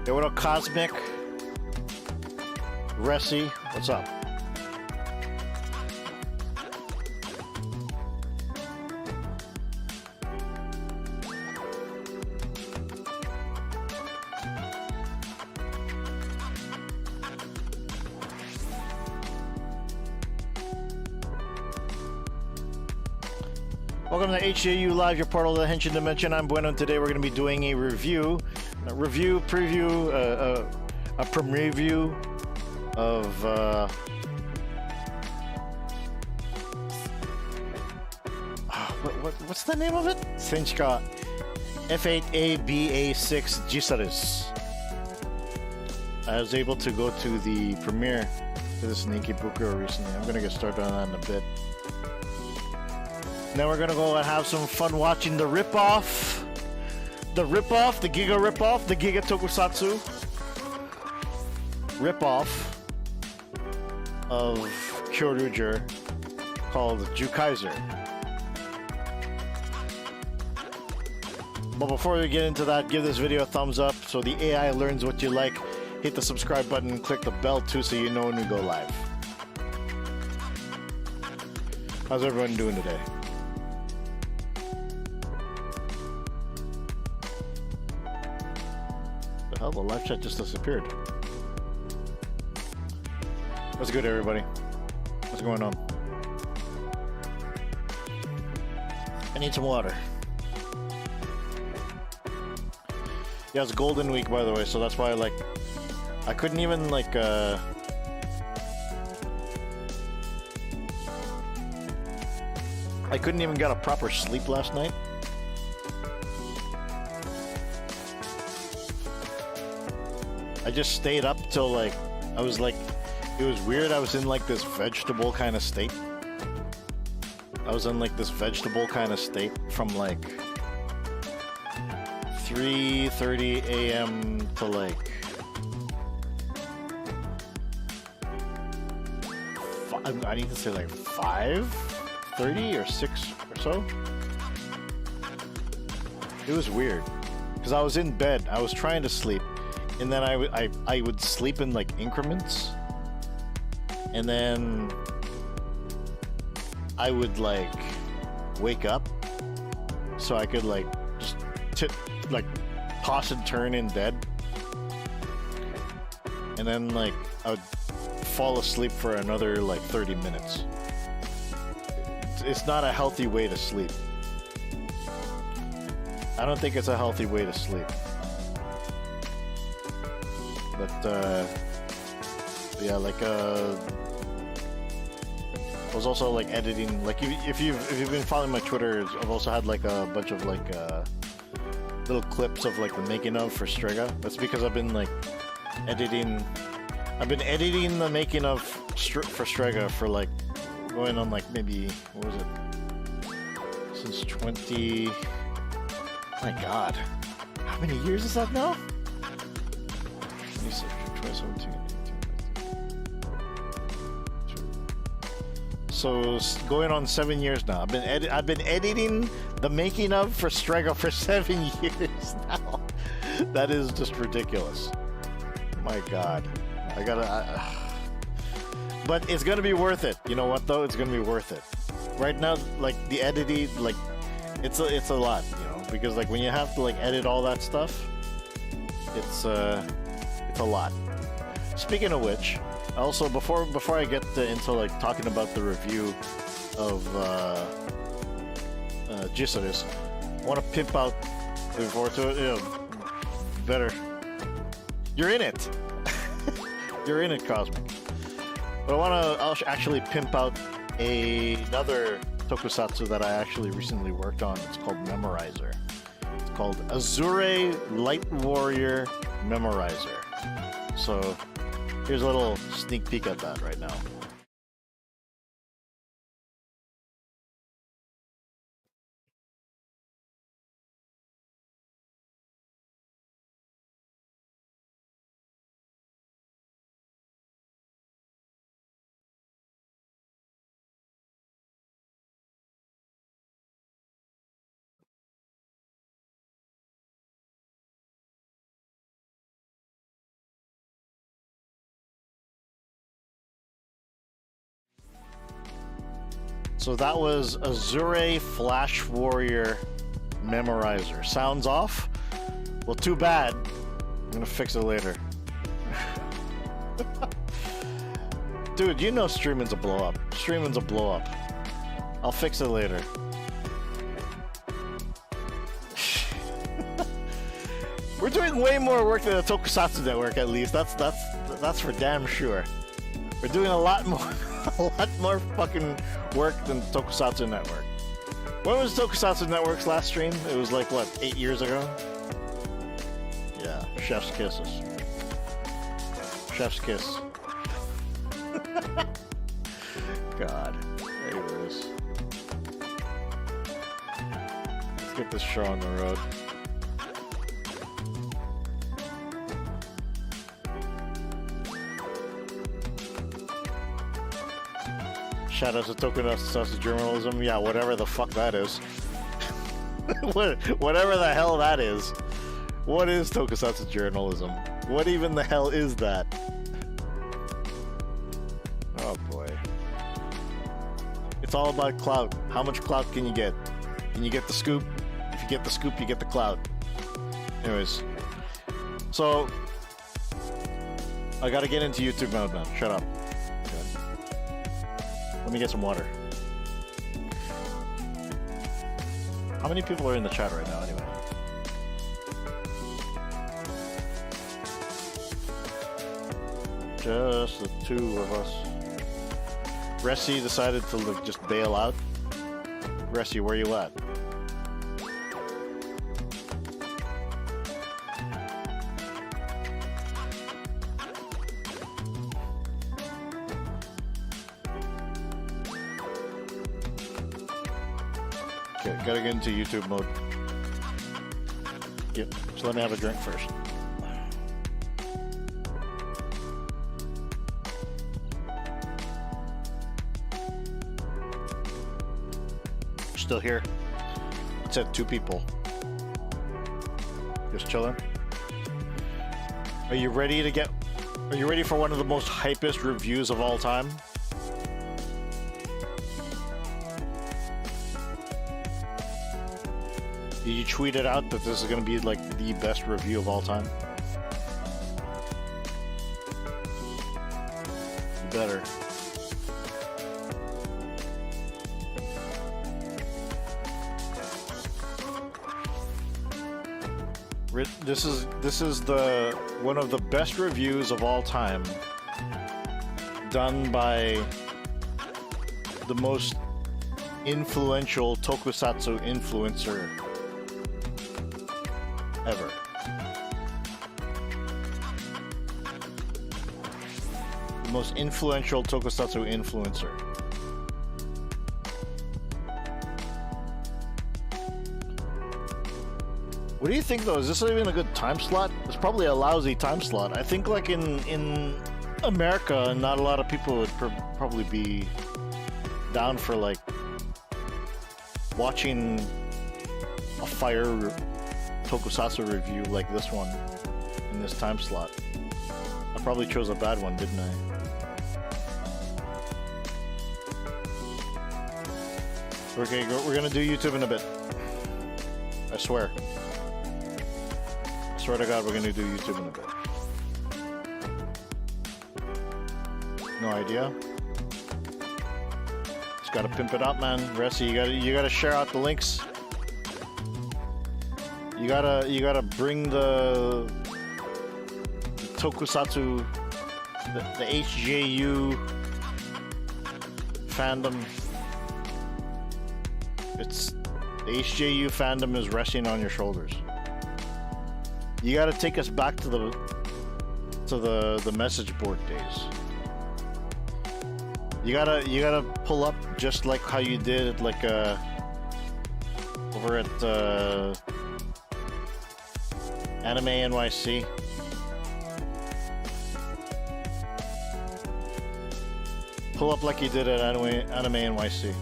Yo, what up, Cosmic? Resi, what's up? Welcome to HJU Live, your portal to the Henshin Dimension. I'm Bueno, and today we're going to be doing a preview, a preview of what's the name of it? Senshika F8ABA6 Jisarizu. I was able to go to the premiere for this Ninkibukuro recently. I'm going to get started on that in a bit. Then we're gonna go and have some fun watching the ripoff, the Giga ripoff, the Giga tokusatsu ripoff of Kyoryuger called Jukaiser. But before we get into that, give this video a thumbs up so the AI learns what you like. Hit the subscribe button and click the bell too so you know when we go live. How's everyone doing today? Oh, the live chat just disappeared. What's good, everybody? What's going on? I need some water. Yeah, it's Golden Week, by the way, so that's why, like, I couldn't even, like, I couldn't even get a proper sleep last night. I just stayed up till like, I was like, it was weird. I was in like this vegetable kind of state. From like 3:30 a.m. to like I need to say like 5:30 or 6 or so. It was weird because I was in bed. I was trying to sleep. And then I would sleep in like increments, and then I would like wake up so I could like just like toss and turn in bed, and then like I would fall asleep for another like 30 minutes. It's not a healthy way to sleep. I don't think it's a healthy way to sleep. But yeah, like I was also like editing. Like if you've been following my Twitter, I've also had like a bunch of like little clips of like the making of for Strega. That's because I've been like editing. I've been editing the making of for Strega for like going on like maybe what was it? Since 20. My God, how many years is that now? 2017. So going on 7 years now. I've been editing the making of for Strega for 7 years now. That is just ridiculous. My God, but it's gonna be worth it. You know what though? It's gonna be worth it. Right now, like the editing, like it's a lot. You know, because like when you have to like edit all that stuff, it's a lot. Speaking of which, also before I get into like talking about the review of Jisarizu, I want to pimp out before to better. You're in it. You're in it, Cosmic. But I'll actually pimp out another tokusatsu that I actually recently worked on. It's called Memorizer. It's called Azure Light Warrior Memorizer. So here's a little sneak peek at that right now. So that was Azure Flash Warrior Memorizer. Sounds off? Well, too bad. I'm gonna fix it later. Dude, you know streaming's a blow up. Streaming's a blow up. I'll fix it later. We're doing way more work than the Tokusatsu Network, at least. That's for damn sure. We're doing a lot more fucking work than Tokusatsu Network. When was Tokusatsu Network's last stream? It was like, what, 8 years ago? Yeah, chef's kisses. Chef's kiss. God. Anyways. Let's get this show on the road. Shout out to tokusatsu journalism. Yeah, whatever the fuck that is. Whatever the hell that is. What is tokusatsu journalism? What even the hell is that? Oh boy. It's all about clout. How much clout can you get? Can you get the scoop? If you get the scoop, you get the clout. Anyways. So, I gotta get into YouTube mode, man. Shut up. Let me get some water. How many people are in the chat right now, anyway? Just the two of us. Ressi decided to just bail out. Ressi, where you at? Gotta get into YouTube mode. Yep, so let me have a drink first. Still here. It said 2 people. Just chilling. Are you ready for one of the most hypest reviews of all time? Did you tweet it out that this is going to be like the best review of all time? You better. This is the one of the best reviews of all time, done by the most influential tokusatsu influencer ever. The most influential tokusatsu influencer. What do you think, though? Is this even a good time slot? It's probably a lousy time slot. I think, like, in America, not a lot of people would probably be down for, like, watching a fire tokusatsu review like this one in this time slot. I probably chose a bad one, didn't I? We're gonna do YouTube in a bit. I swear. I swear to God, we're gonna do YouTube in a bit. No idea. Just gotta pimp it up, man. Ressi, you gotta share out the links. You gotta bring the tokusatsu, the HJU fandom. The HJU fandom is resting on your shoulders. You gotta take us back to the message board days. You gotta pull up just like how you did like over at Anime NYC. Pull up like you did at Anime NYC.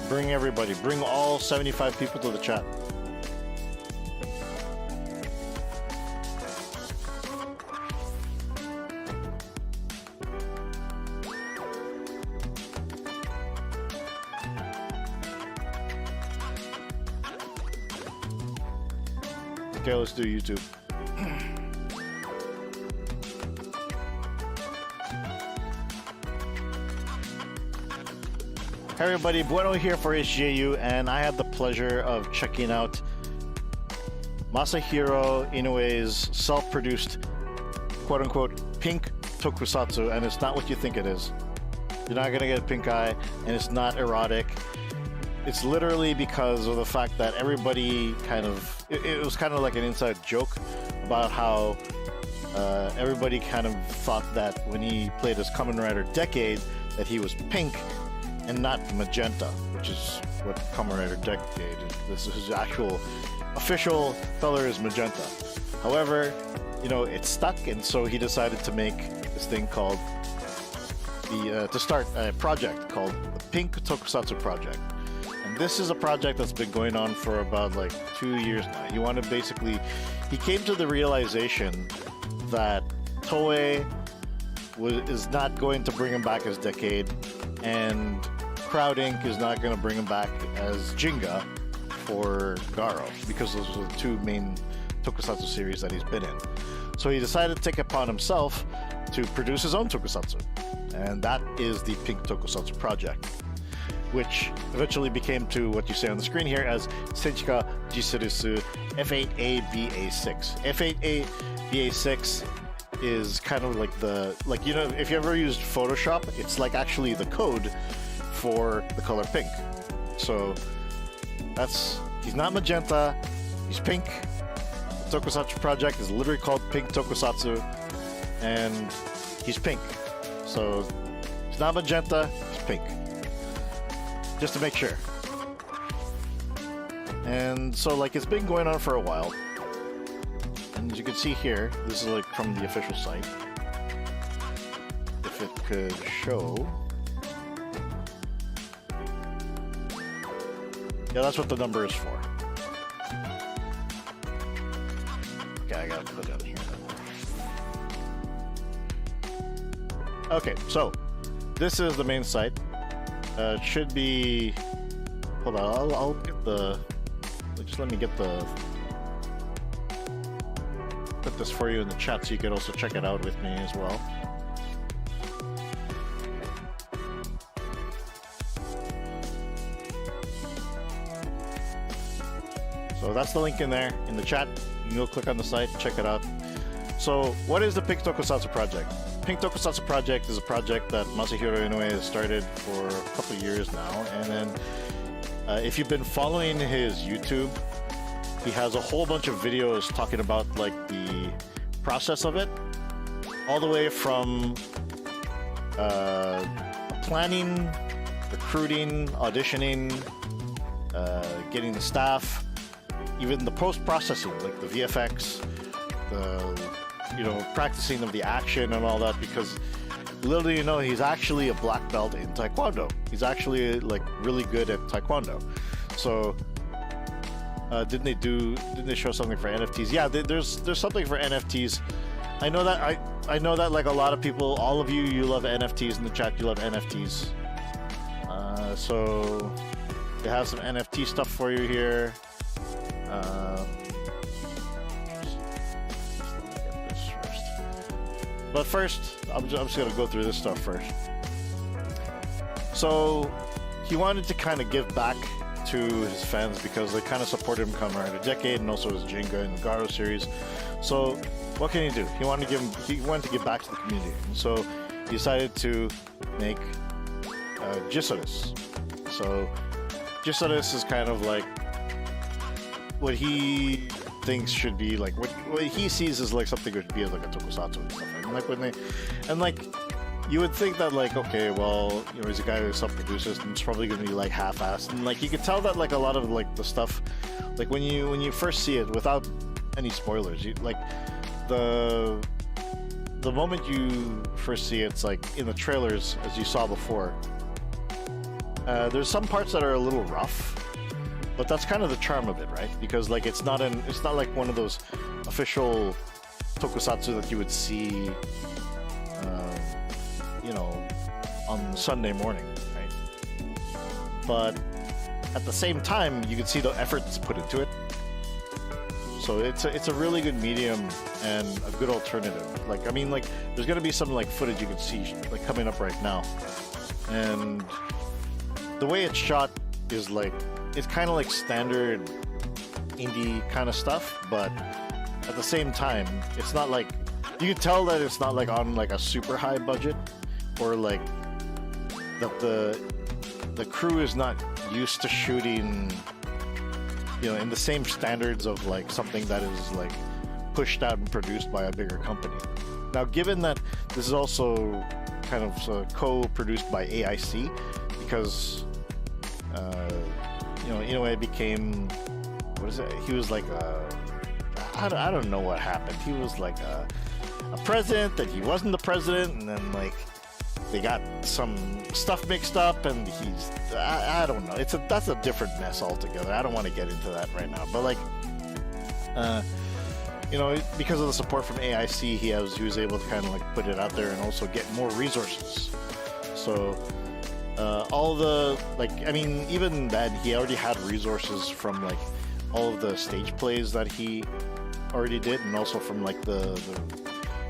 Bring everybody. Bring all 75 people to the chat. Okay, let's do YouTube. Hey everybody, Bueno here for HJU, and I had the pleasure of checking out Masahiro Inoue's self-produced, quote-unquote, pink tokusatsu, and it's not what you think it is. You're not gonna get a pink eye, and it's not erotic. It's literally because of the fact that everybody kind of... It was kind of like an inside joke about how everybody kind of thought that when he played as Kamen Rider Decade, that he was pink and not magenta, which is what Kamen Rider Decade is. This is his actual official color is magenta. However, you know, it stuck, and so he decided to make this thing called to start a project called the Pink Tokusatsu Project. And this is a project that's been going on for about like 2 years now. He wanted he came to the realization that Toei is not going to bring him back as Decade, and Crowd Inc. is not going to bring him back as Jinga for Garo, because those are the two main tokusatsu series that he's been in. So he decided to take it upon himself to produce his own tokusatsu, and that is the Pink Tokusatsu Project, which eventually became to what you see on the screen here as Senchika Jisarizu F8A-BA6. F8A-BA6 is kind of like you know, if you ever used Photoshop, it's like actually the code for the color pink. So he's not magenta, he's pink. The Tokusatsu Project is literally called Pink Tokusatsu, and he's pink. So he's not magenta, he's pink. Just to make sure. And so like it's been going on for a while. And as you can see here, this is like from the official site. If it could show. Yeah, that's what the number is for. Okay, I gotta put it in here. Okay, so this is the main site. It should be... Hold on, I'll get the... Just let me get the... Put this for you in the chat so you can also check it out with me as well. So that's the link in there, in the chat. You can go click on the site, check it out. So, what is the Pink Tokusatsu Project? Pink Tokusatsu Project is a project that Masahiro Inoue has started for a couple of years now, and then if you've been following his YouTube, he has a whole bunch of videos talking about like the process of it, all the way from planning, recruiting, auditioning, getting the staff, even the post-processing, like the VFX, the practicing of the action and all that, because little do you know, he's actually a black belt in Taekwondo. He's actually like really good at Taekwondo. So didn't they show something for NFTs? Yeah, there's something for NFTs. I know that like a lot of people, all of you love NFTs in the chat. You love NFTs. So they have some NFT stuff for you here. But first, I'm just gonna go through this stuff first. So he wanted to kind of give back to his fans because they kind of supported him Kamen Rider Decade and also his Jenga and the Garo series. So what can he do? He wanted to give back to the community, and so he decided to make Jisarizu. So Jisarizu is kind of like what he thinks should be like what he sees as like something that would be like a tokusatsu and stuff like you would think that like, okay, well, you know, he's a guy who self-produces and it's probably gonna be like half-assed, and like you could tell that like a lot of like the stuff, like when you first see it without any spoilers, like the moment you first see it, it's like in the trailers, as you saw before, there's some parts that are a little rough. But that's kind of the charm of it, right? Because like it's not like one of those official tokusatsu that you would see, on Sunday morning, right? But at the same time, you can see the effort that's put into it. So it's a really good medium and a good alternative. Like, I mean, like, there's gonna be some like footage you can see like coming up right now, and the way it's shot is like, it's kind of like standard indie kind of stuff, but at the same time, it's not like, you can tell that it's not like on like a super high budget, or like that the crew is not used to shooting, you know, in the same standards of like something that is like pushed out and produced by a bigger company. Now, given that this is also kind of co-produced by AIC, because you know, in a way, it became, what is it? He was like I don't know what happened. He was like a president, and he wasn't the president, and then like they got some stuff mixed up, and he's, I don't know. That's a different mess altogether. I don't want to get into that right now. But like, you know, because of the support from AIC, he was able to kind of like put it out there and also get more resources. So all the, like, I mean, even then he already had resources from like all of the stage plays that he already did, and also from like the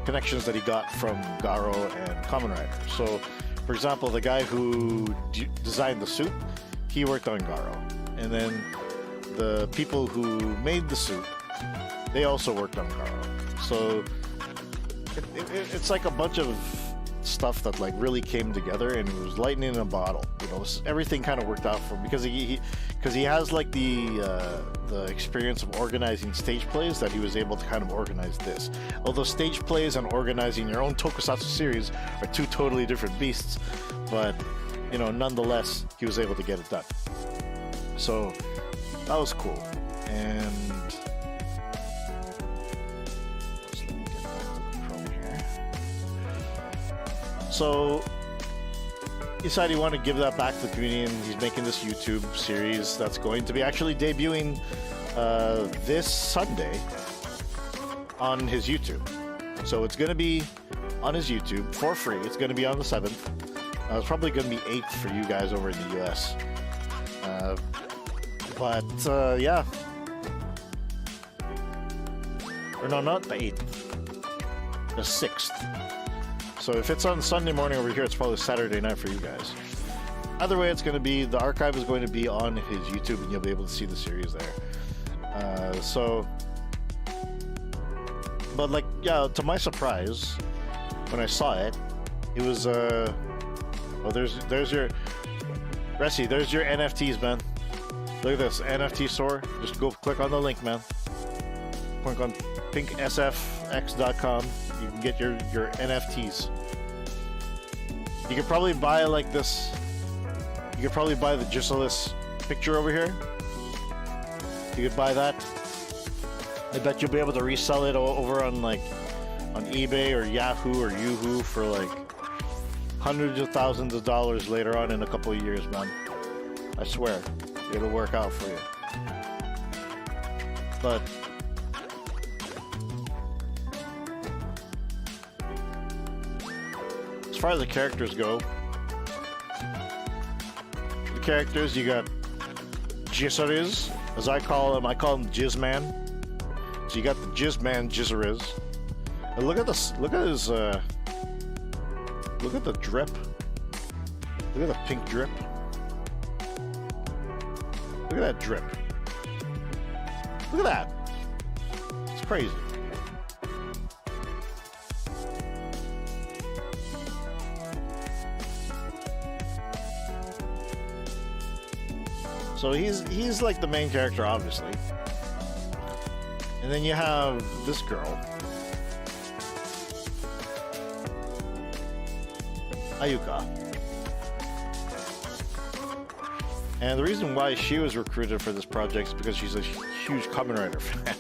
connections that he got from Garo and Kamen Rider. So, for example, the guy who designed the suit, he worked on Garo, and then the people who made the suit, they also worked on Garo. So it's like a bunch of stuff that like really came together, and it was lightning in a bottle. You know, everything kind of worked out for him because he has like the experience of organizing stage plays, that he was able to kind of organize this. Although stage plays and organizing your own tokusatsu series are two totally different beasts, but you know, nonetheless, he was able to get it done. So that was cool. And let me get back to the Chrome here. So he decided he wanted to give that back to the community, and he's making this YouTube series that's going to be actually debuting this Sunday on his YouTube. So it's going to be on his YouTube for free. It's going to be on the 7th. It's probably going to be 8th for you guys over in the US. But yeah. Or no, not the 8th. The 6th. So if it's on Sunday morning over here, it's probably Saturday night for you guys. Either way, it's going to be, the archive is going to be on his YouTube, and you'll be able to see the series there. So, but like, yeah, to my surprise, when I saw it, it was, oh, there's your, Resi, there's your NFTs, man. Look at this, NFT store. Just go click on the link, man. Click on pinksfx.com. You can get your NFTs. You could probably buy like this. You could probably buy the Jisarizu picture over here. You could buy that. I bet you'll be able to resell it over on like on eBay or Yahoo or Yoohoo for like hundreds of thousands of dollars later on in a couple of years, man. I swear, it'll work out for you. But as far as the characters go, the characters, you got Jisarizu, as I call him Jizzman. So you got the Jizzman Jisarizu. And look at this, look at his, look at the drip. Look at the pink drip. Look at that drip. Look at that. It's crazy. So he's like the main character, obviously. And then you have this girl, Ayuka. And the reason why she was recruited for this project is because she's a huge Kamen Rider fan.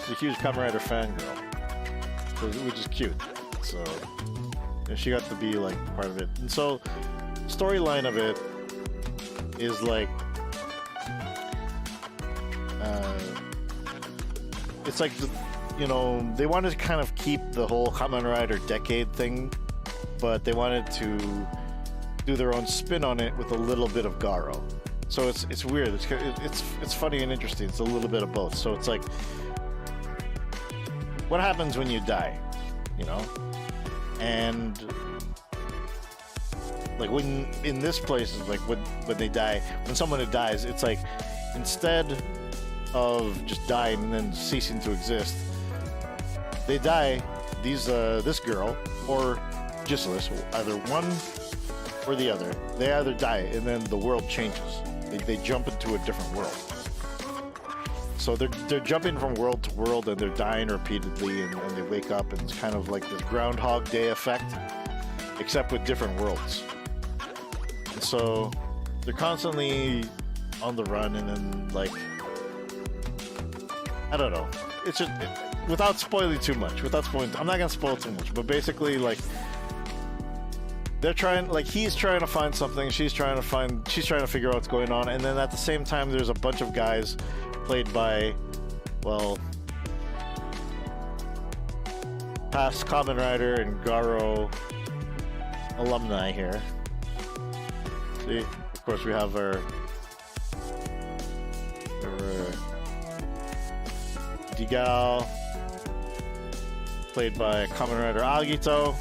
She's a huge Kamen Rider fangirl, which is cute. So and she got to be like part of it. And so storyline of it is like it's like, you know, they wanted to kind of keep the whole Kamen Rider decade thing, but they wanted to do their own spin on it with a little bit of Garo. So it's weird. It's funny and interesting. It's a little bit of both. So it's like, what happens when you die, you know? And like when in this place, like when they die, when someone dies, it's like instead of just dying and then ceasing to exist, they die. This girl or Jisarizu, either one or the other, they either die and then the world changes. They jump into a different world. So they're jumping from world to world and they're dying repeatedly and they wake up and it's kind of like this Groundhog Day effect, except with different worlds. And so they're constantly on the run and then like, I don't know. It's just, without spoiling too much, I'm not gonna spoil too much, but basically like, they're trying, like he's trying to find something, she's trying to figure out what's going on, and then at the same time there's a bunch of guys played by, well, past Kamen Rider and Garo alumni here. See, of course we have our Digal, played by Kamen Rider Agito.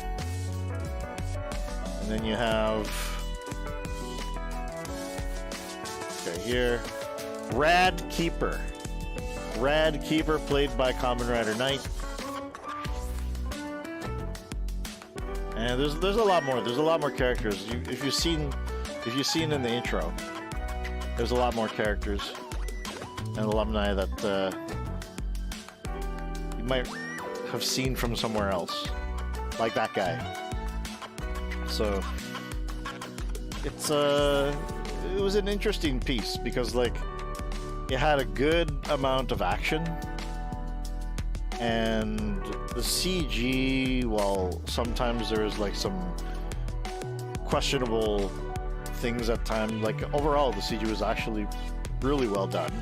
And then you have, okay, here, Rad Keeper, played by Kamen Rider Knight. And there's a lot more. There's a lot more characters. If you've seen in the intro, there's a lot more characters and alumni that you might have seen from somewhere else, like that guy. So it was an interesting piece because like it had a good amount of action and the CG, while sometimes there's like some questionable things at times, like overall the CG was actually really well done.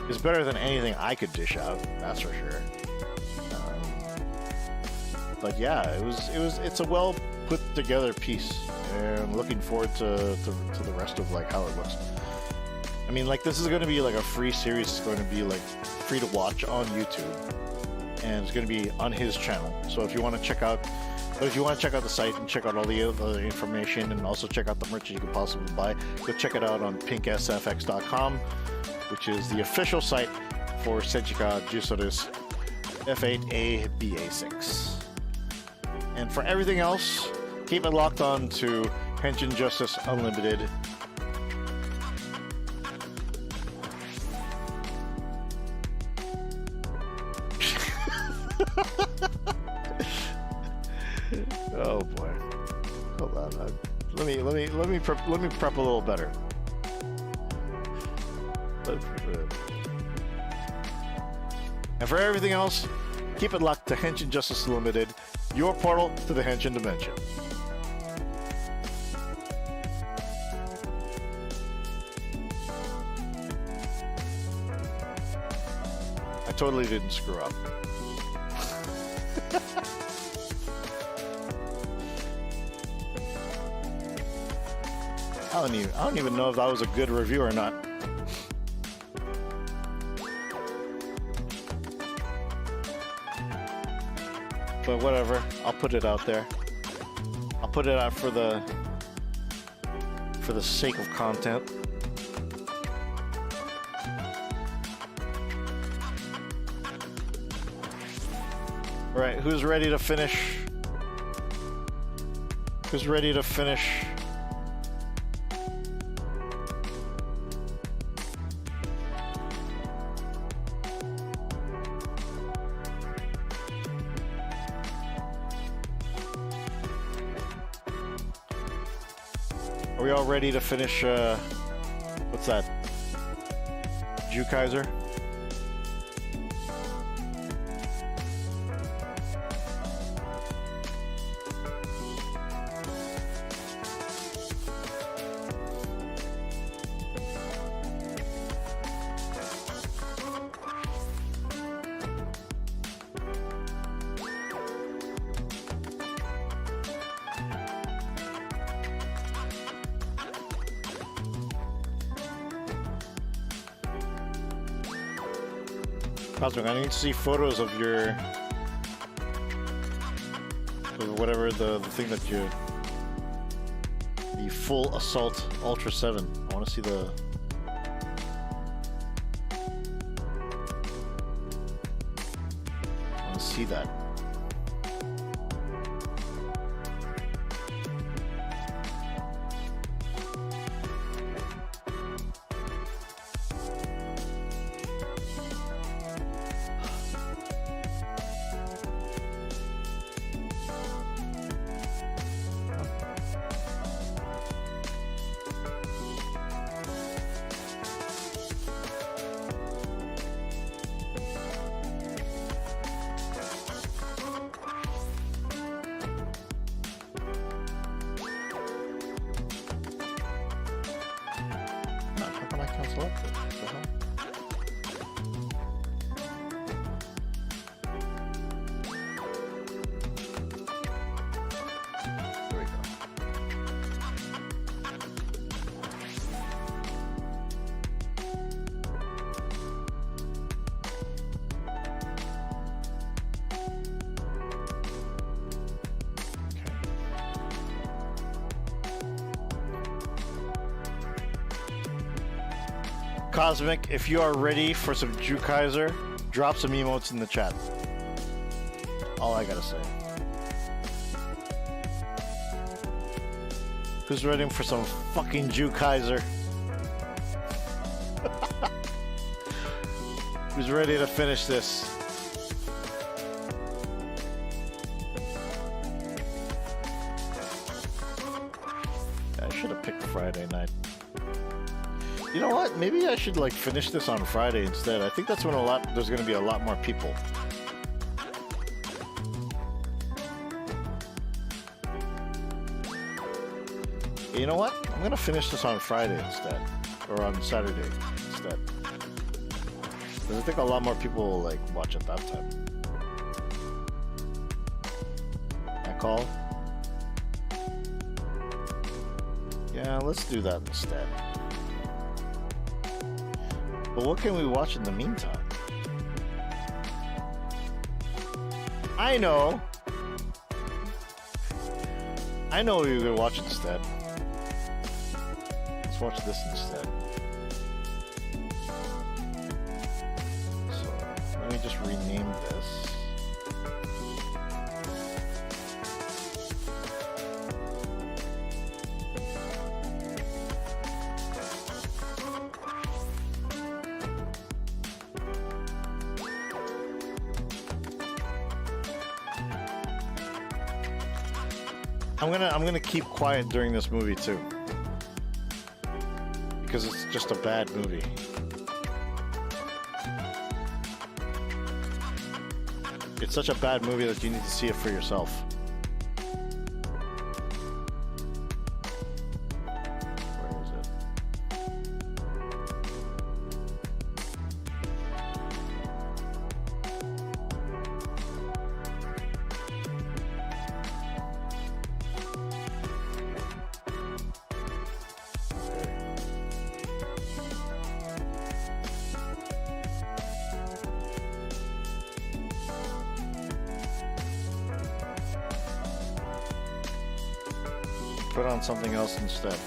It's better than anything I could dish out, that's for sure. But yeah, it's a well put together piece, and looking forward to the rest of like how it looks. I mean, like this is going to be like a free series. It's going to be like free to watch on YouTube, and it's going to be on his channel. So if you want to check out, the site and check out all the other information, and also check out the merch you could possibly buy, go check it out on pinksfx.com, which is the official site for Senchika Jisarizu F8A-BA6. And for everything else, keep it locked on to Henshin Justice Unlimited. Oh boy. Hold on. Let me prep a little better. And for everything else, keep it locked to Henshin Justice Limited, your portal to the Henshin dimension. I totally didn't screw up. I don't even know if that was a good review or not. But whatever, I'll put it out there. I'll put it out for the sake of content. All right, who's ready to finish? Who's ready to finish? Are we all ready to finish, what's that? Jukaiser? Cosmic, I need to see photos of your... of whatever the thing that you... The full assault Ultra 7. I want to see the... I want to see that. Cosmic, if you are ready for some Jukaiser, drop some emotes in the chat. All I gotta say. Who's ready for some fucking Jukaiser? Who's ready to finish this? I should have picked Friday night. You know what? Maybe I should like finish this on Friday instead. I think that's when there's going to be a lot more people. You know what? I'm going to finish this on Friday instead, or on Saturday instead. Because I think a lot more people will like watch at that time. I call. Yeah, let's do that instead. But what can we watch in the meantime? I know what you're gonna watch instead. Let's watch this instead. So, let me just rename this. I'm gonna keep quiet during this movie too, because it's just a bad movie. It's such a bad movie that you need to see it for yourself. Where is it? Put on something else instead.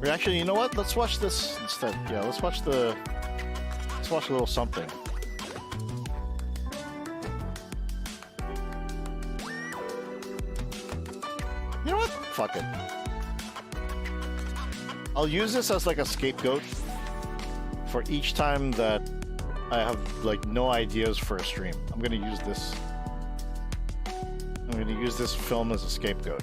Actually, you know what? Let's watch this instead. Yeah, let's watch a little something. You know what? Fuck it. I'll use this as like a scapegoat for each time that I have like no ideas for a stream. I'm gonna use this film as a scapegoat.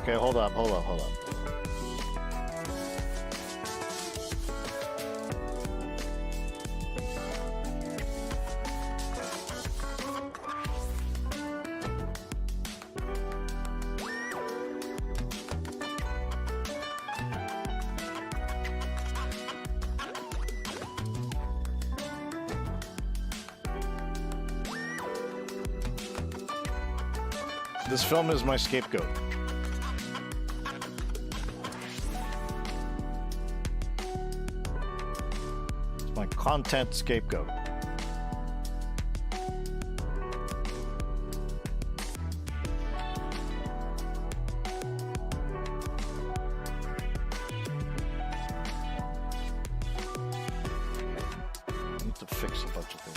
Okay, hold up. This film is my scapegoat. It's my content scapegoat. I need to fix a bunch of things.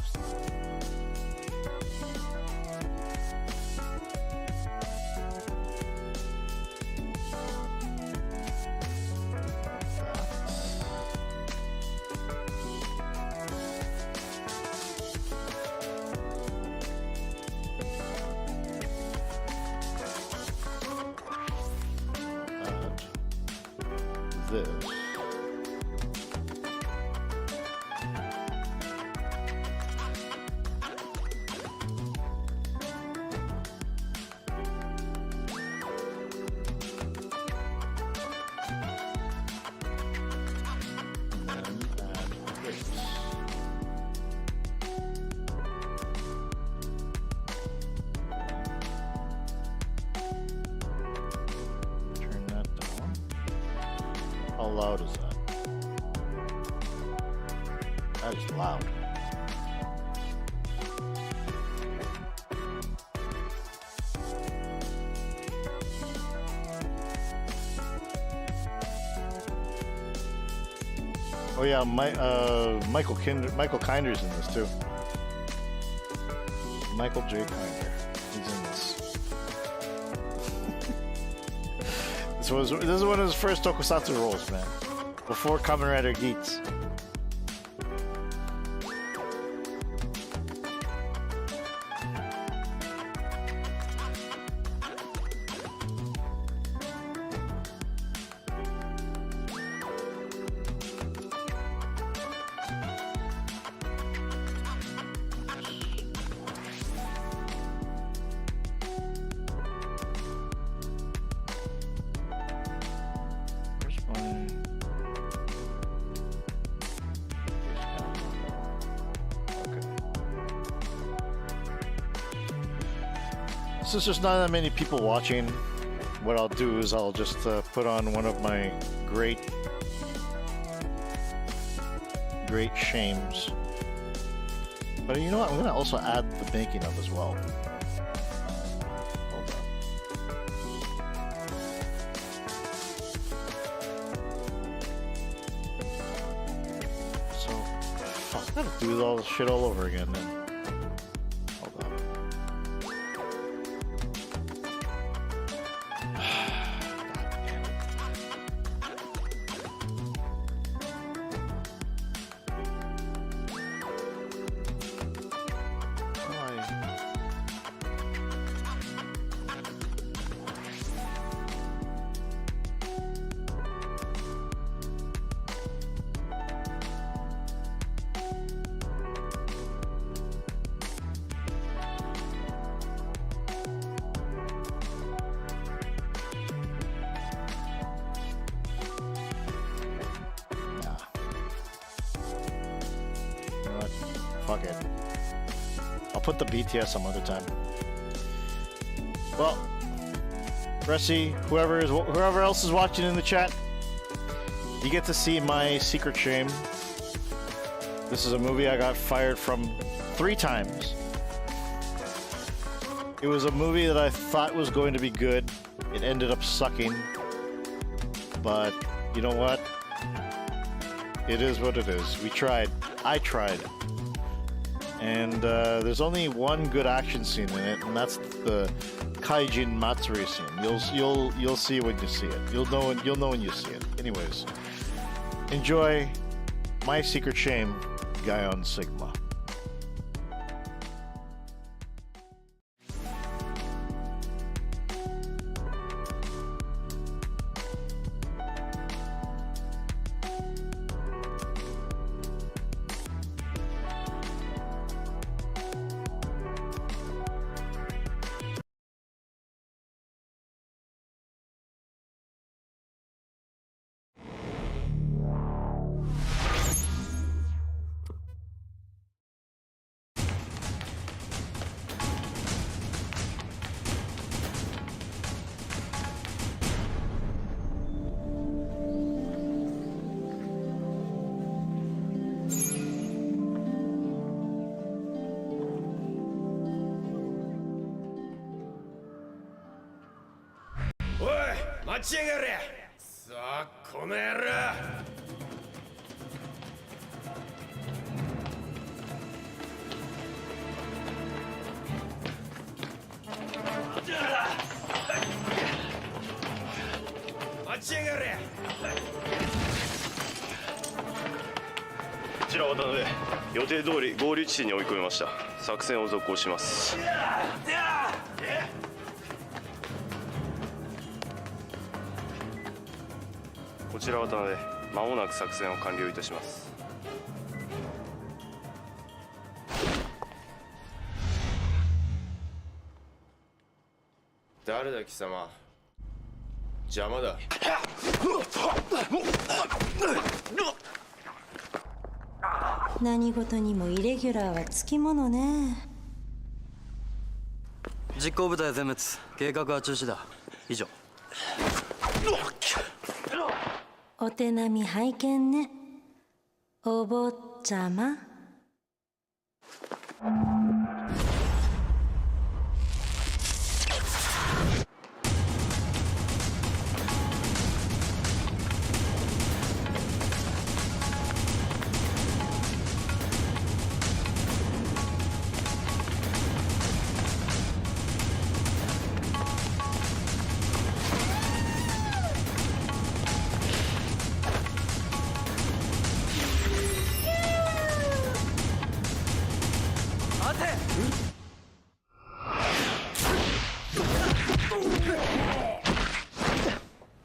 This. Turn that down. How loud is that? That is loud. Oh yeah, Michael Kinder's in this too. Michael J. Kinder. He's in this. This is one of his first tokusatsu roles, man. Before Kamen Rider Geats. Since there's not that many people watching, what I'll do is I'll just put on one of my great shames. But you know what? I'm gonna also add the making of as well. Hold on. So, fuck, I gotta do all this shit all over again then. Fuck it. I'll put the BTS some other time. Well, Ressi, whoever else is watching in the chat, you get to see my secret shame. This is a movie I got fired from 3 times. It was a movie that I thought was going to be good. It ended up sucking. But you know what? It is what it is. We tried. I tried. And there's only one good action scene in it, and that's the Kaijin Matsuri scene. You'll see when you see it. You'll know when you see it. Anyways, enjoy my secret shame, Gaion Sigma. ちやがれ。さあこの野郎。待ちやがれ。こちら渡辺、予定通り合流地点に追い込みました。作戦を続行します。こちら渡辺、間もなく作戦を完了いたします。誰だ貴様。邪魔だ。何事にもイレギュラーはつきものね。実行部隊全滅、計画は中止だ。以上。お手並み拝見ね、お坊ちゃま。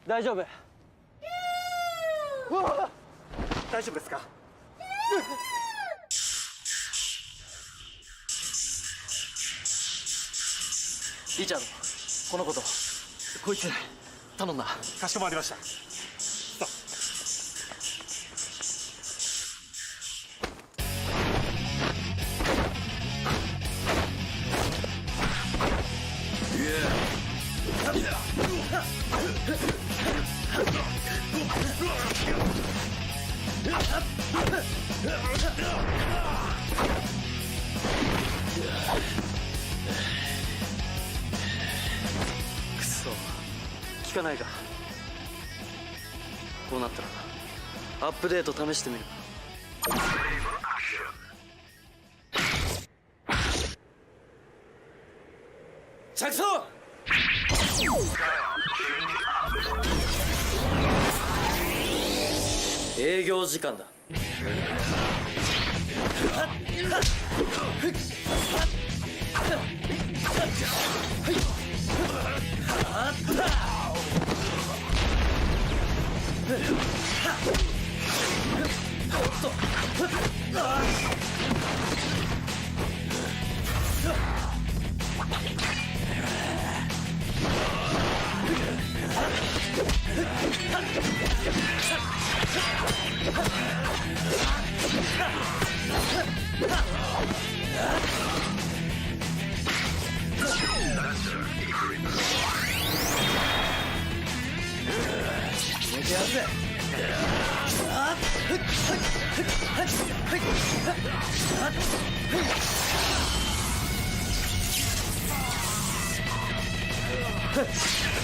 大丈夫。大丈夫ですか。リチャード、このことこいつ頼んだ。かしこまりました。くそ、効かないか。こうなったらアップデート試してみる。着装。営業時間だ。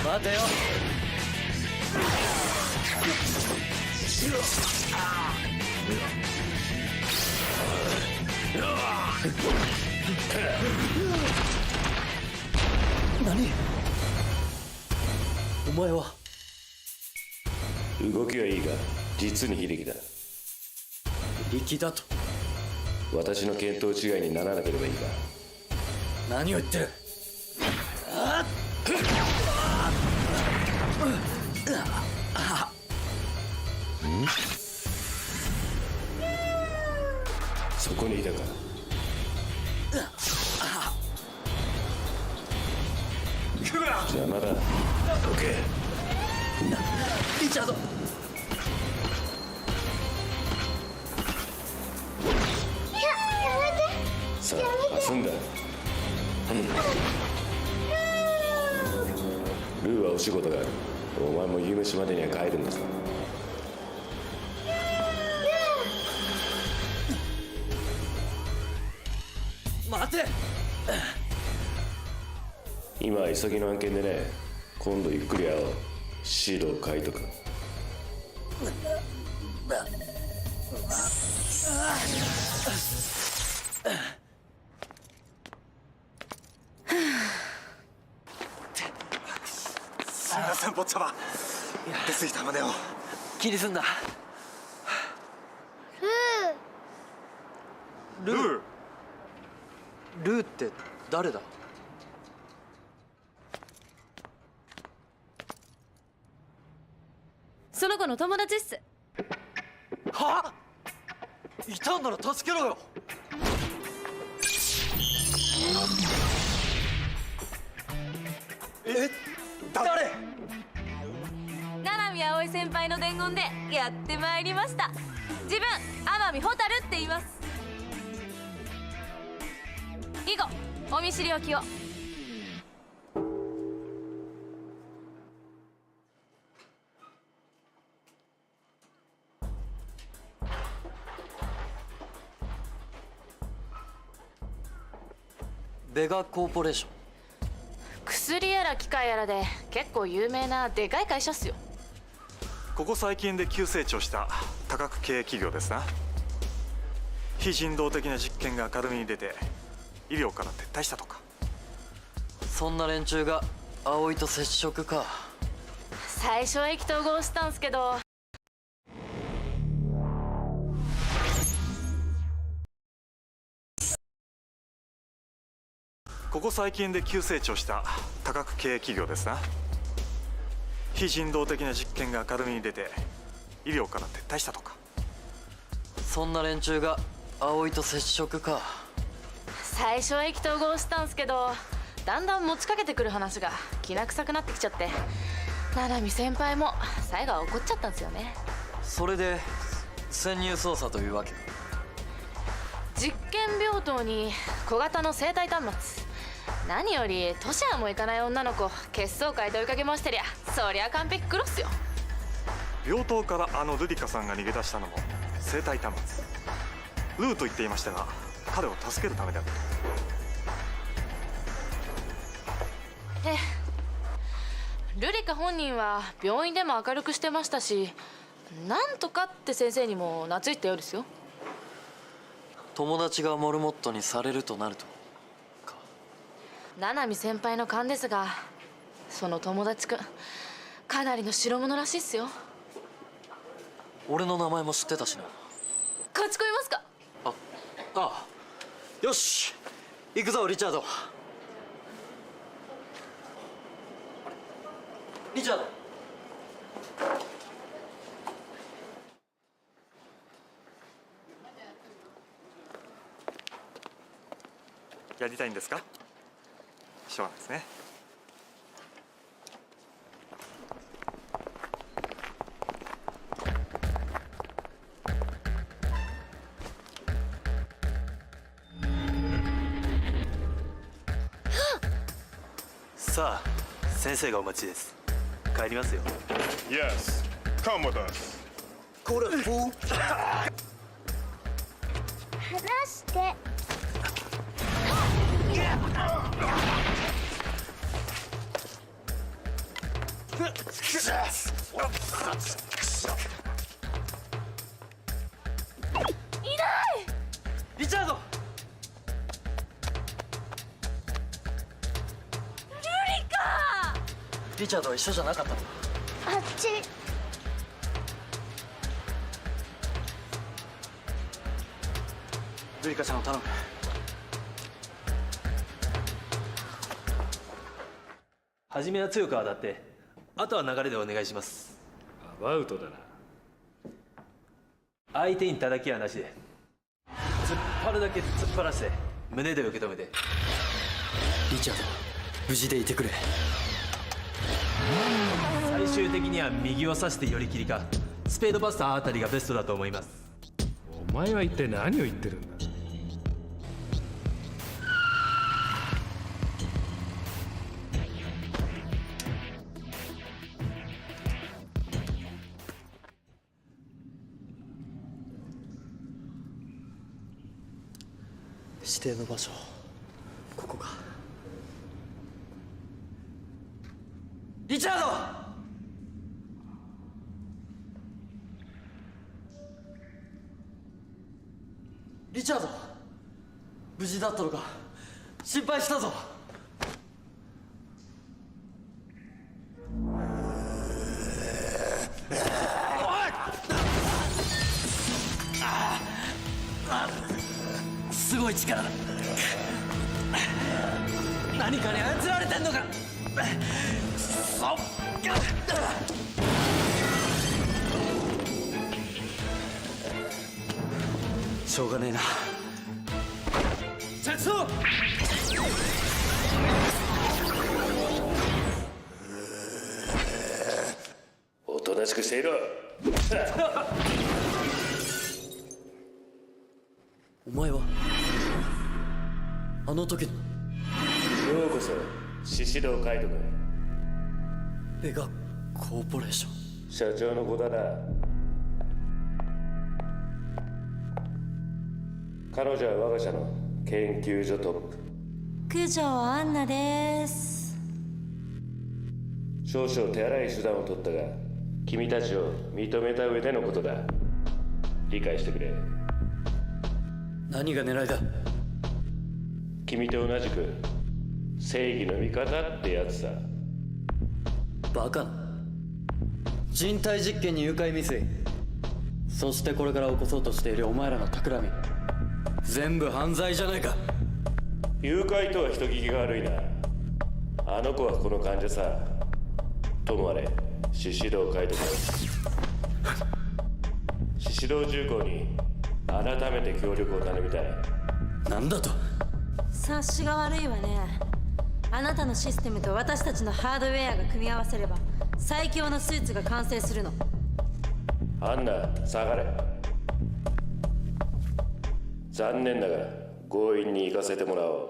待てよ。何？お前は。動きはいいが実に非力だ。力だと？私の見当違いにならなければいいが。何を言ってる。そこにいたか。邪魔だ。どけ。リチャード。さあ遊んだ。ルーはお仕事がある。お前も夕飯までには帰るんだぞ。待て。今は急ぎの案件でね。今度ゆっくり会おう。シード書いとく。すみません坊ちゃま、出過ぎたまでを。気にすんな。ルールーって誰だ？その子の友達っす。はあ？いたんなら助けろよ。誰？七海葵先輩の伝言でやってまいりました。自分天海蛍って言います。以後お見知りおきを。ベガコーポレーション。薬やら機械やらで結構有名なでかい会社っすよ。ここ最近で急成長した多角系企業ですな。非人道的な実験が明るみに出て医療から撤退したとか。そんな連中が葵と接触か。最初は意気投合したんすけど、ここ最近で急成長した多角系企業ですな。非人道的な実験が明るみに出て医療から撤退したとか。そんな連中が葵と接触か。最初は意気投合したんすけど、だんだん持ちかけてくる話がきな臭くなってきちゃって、七海先輩も最後は怒っちゃったんですよね。それで潜入捜査というわけ。実験病棟に小型の生体端末、何よりトシヤも行かない女の子血相会で追いかけ回してりゃ、そりゃ完璧クロスよ。病棟からあのルディカさんが逃げ出したのも生体端末。ルーと言っていましたが、彼を助けるためであった。ええ、ルリカ本人は病院でも明るくしてましたし、なんとかって先生にも懐いたようですよ。友達がモルモットにされるとなるとか。七海先輩の勘ですが、その友達くんかなりの代物らしいっすよ。俺の名前も知ってたしな。勝ち込みますか？ああ、よし行くぞリチャード。リチャード。やりたいんですか？しょうがないですね。さあ、先生がお待ちです。帰りますよ。 Yes, come with us. これフー話して。リチャード。リチャードは一緒じゃなかったの？あっち。ルリカちゃんを頼む。初めは強く当たって、あとは流れでお願いします。アバウトだな。相手に叩きはなしで、突っ張るだけ突っ張らせて胸で受け止めて。リチャード、無事でいてくれ。最終的には右を刺して寄り切りかスペードバスターあたりがベストだと思います。お前は一体何を言ってるんだ？指定の場所、ここか。リチャード。リチャード、無事だったのか。心配したぞ。すごい力だ。何かに操られてんのか。しょうがねえな。着想。おとなしくしていろ。お前はあの時のようこそ獅子堂海斗君。ベガコーポレーション。社長の子だな。彼女は我が社の研究所トップ九条アンナです。少々手荒い手段を取ったが君たちを認めた上でのことだ。理解してくれ。何が狙いだ。君と同じく正義の味方ってやつさ。バカな。人体実験に誘拐未遂、そしてこれから起こそうとしているお前らの企み、全部犯罪じゃないか。誘拐とは人聞きが悪いな。あの子はこの患者さ。ともあれ獅子堂海斗君。獅子堂重工に改めて協力を頼みたい。なんだと。察しが悪いわね。あなたのシステムと私たちのハードウェアが組み合わせれば最強のスーツが完成するの。アンナ、下がれ。残念ながら強引に行かせてもらおう。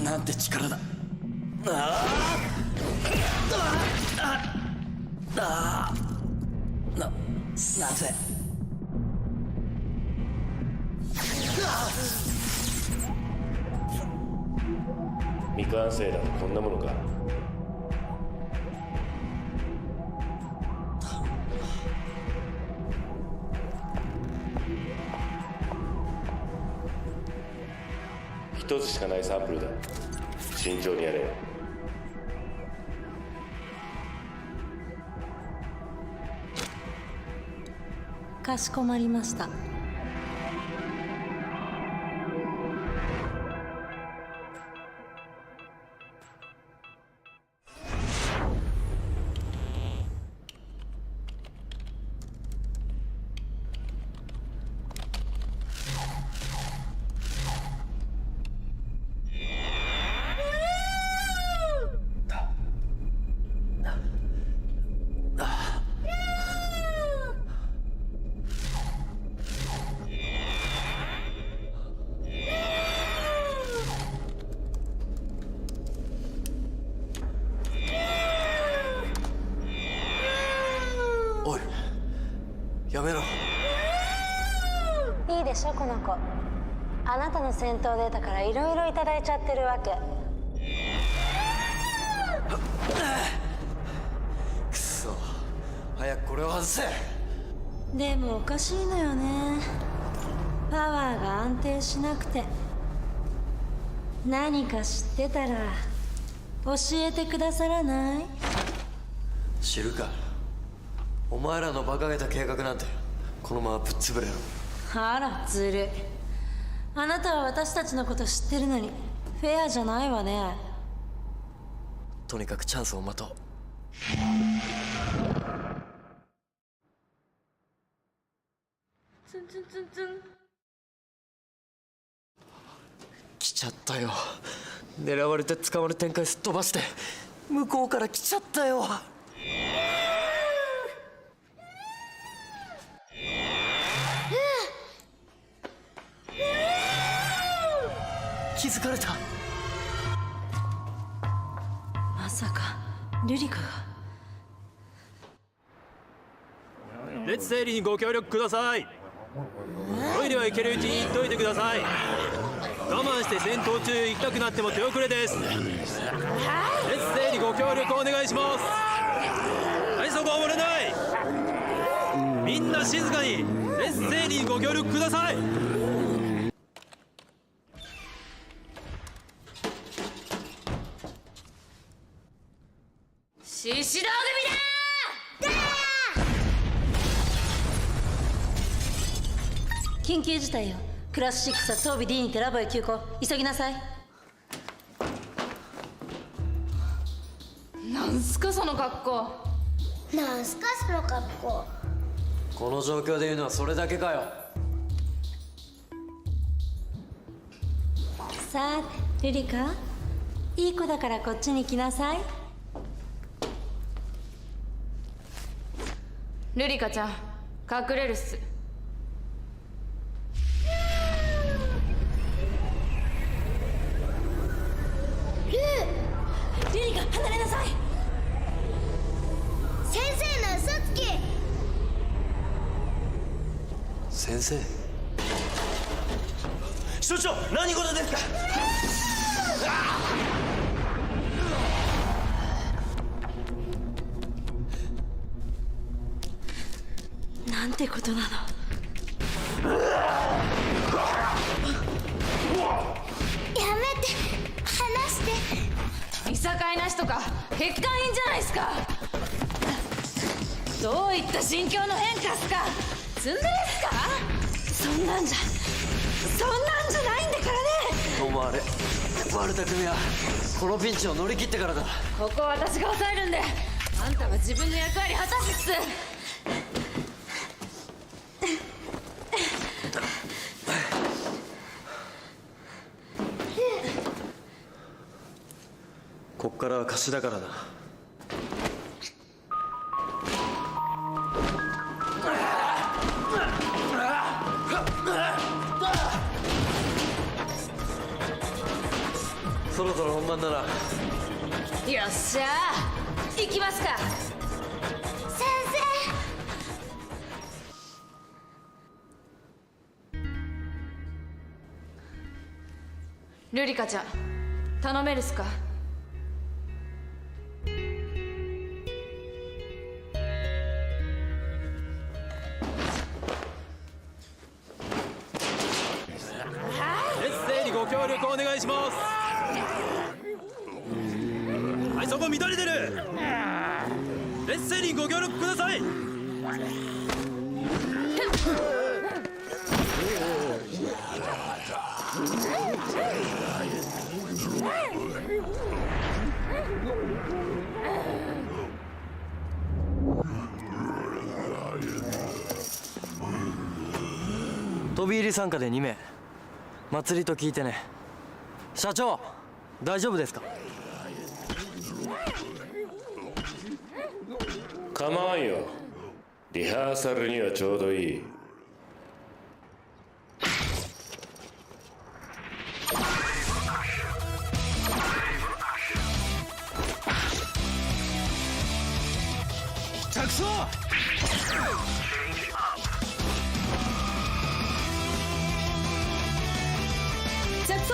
なんて力だ。なぜ。未完成だとこんなものか。一つしかないサンプルだ。慎重にやれ。かしこまりました。おい、やめろ。いいでしょこの子。あなたの戦闘データからいろいろいただいちゃってるわけ。くそ、早くこれを外せ。でもおかしいのよね。パワーが安定しなくて。何か知ってたら教えてくださらない？知るか。お前らの馬鹿げた計画なんてこのままぶっ潰れろ。あらずるい。あなたは私たちのこと知ってるのにフェアじゃないわね。とにかくチャンスを待とう。ツンツンツンツン。来ちゃったよ。狙われて捕まる展開すっ飛ばして向こうから来ちゃったよ。気づかれた。まさか瑠璃香が。列整理にご協力ください。トイレは行けるうちに行っといてください。我慢して戦闘中行きたくなっても手遅れです。劣勢にご協力お願いします。はい、そこは漏れない。みんな静かに劣勢にご協力ください。獅子道組だー。緊急事態よ。クラス6は装備 D にてラボへ急行。急ぎなさい。なんすかその格好。なんすかその格好。この状況で言うのはそれだけかよ。さあルリカ、いい子だからこっちに来なさい。ルリカちゃん隠れるっす。ルリカ離れなさい。先生の嘘つき。先生。所長、何事ですか。なんてことなの。やめて、離して。見境なしとか欠陥品じゃないっすか。どういった心境の変化っすか。積んでですか。そんなんじゃないんだからね。ともあれ、バルタ組はこのピンチを乗り切ってからだ。ここは私が抑えるんで、あんたは自分の役割果たすっす。こっからは貸しだからな。そろそろ本番なら。よっしゃー、行きますか。先ルリカちゃん頼めるっすか。劣勢にご協力お願いします。はい、そこ乱れてる。劣勢にご協力ください。飛び入り参加で2名。祭りと聞いてね。社長、大丈夫ですか。構わんよ。リハーサルにはちょうどいい。着走。着走。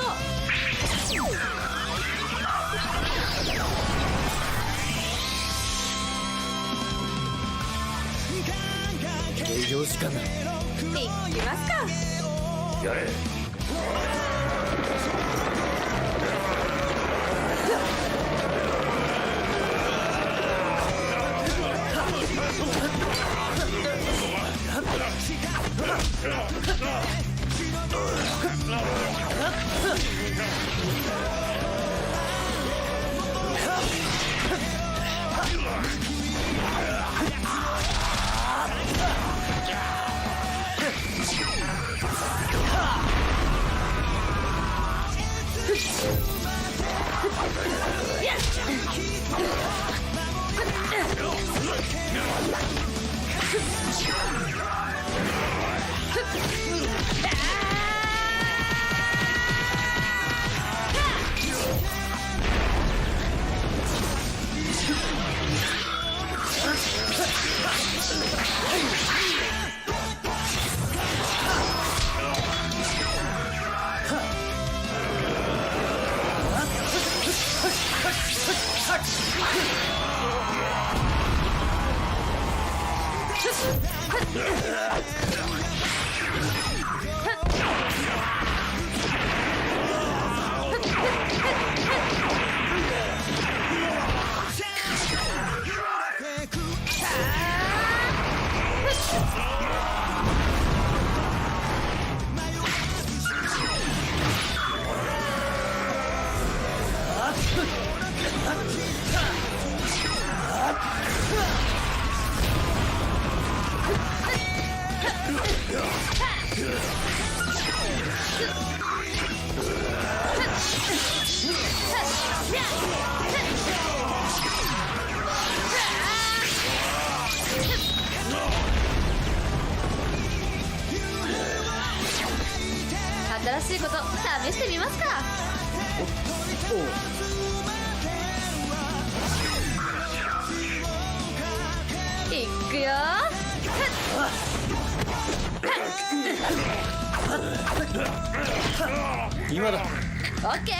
営業時間だ。行きますか。やれ。新しいこと試してみますか。いくよ。今だ。オッケー。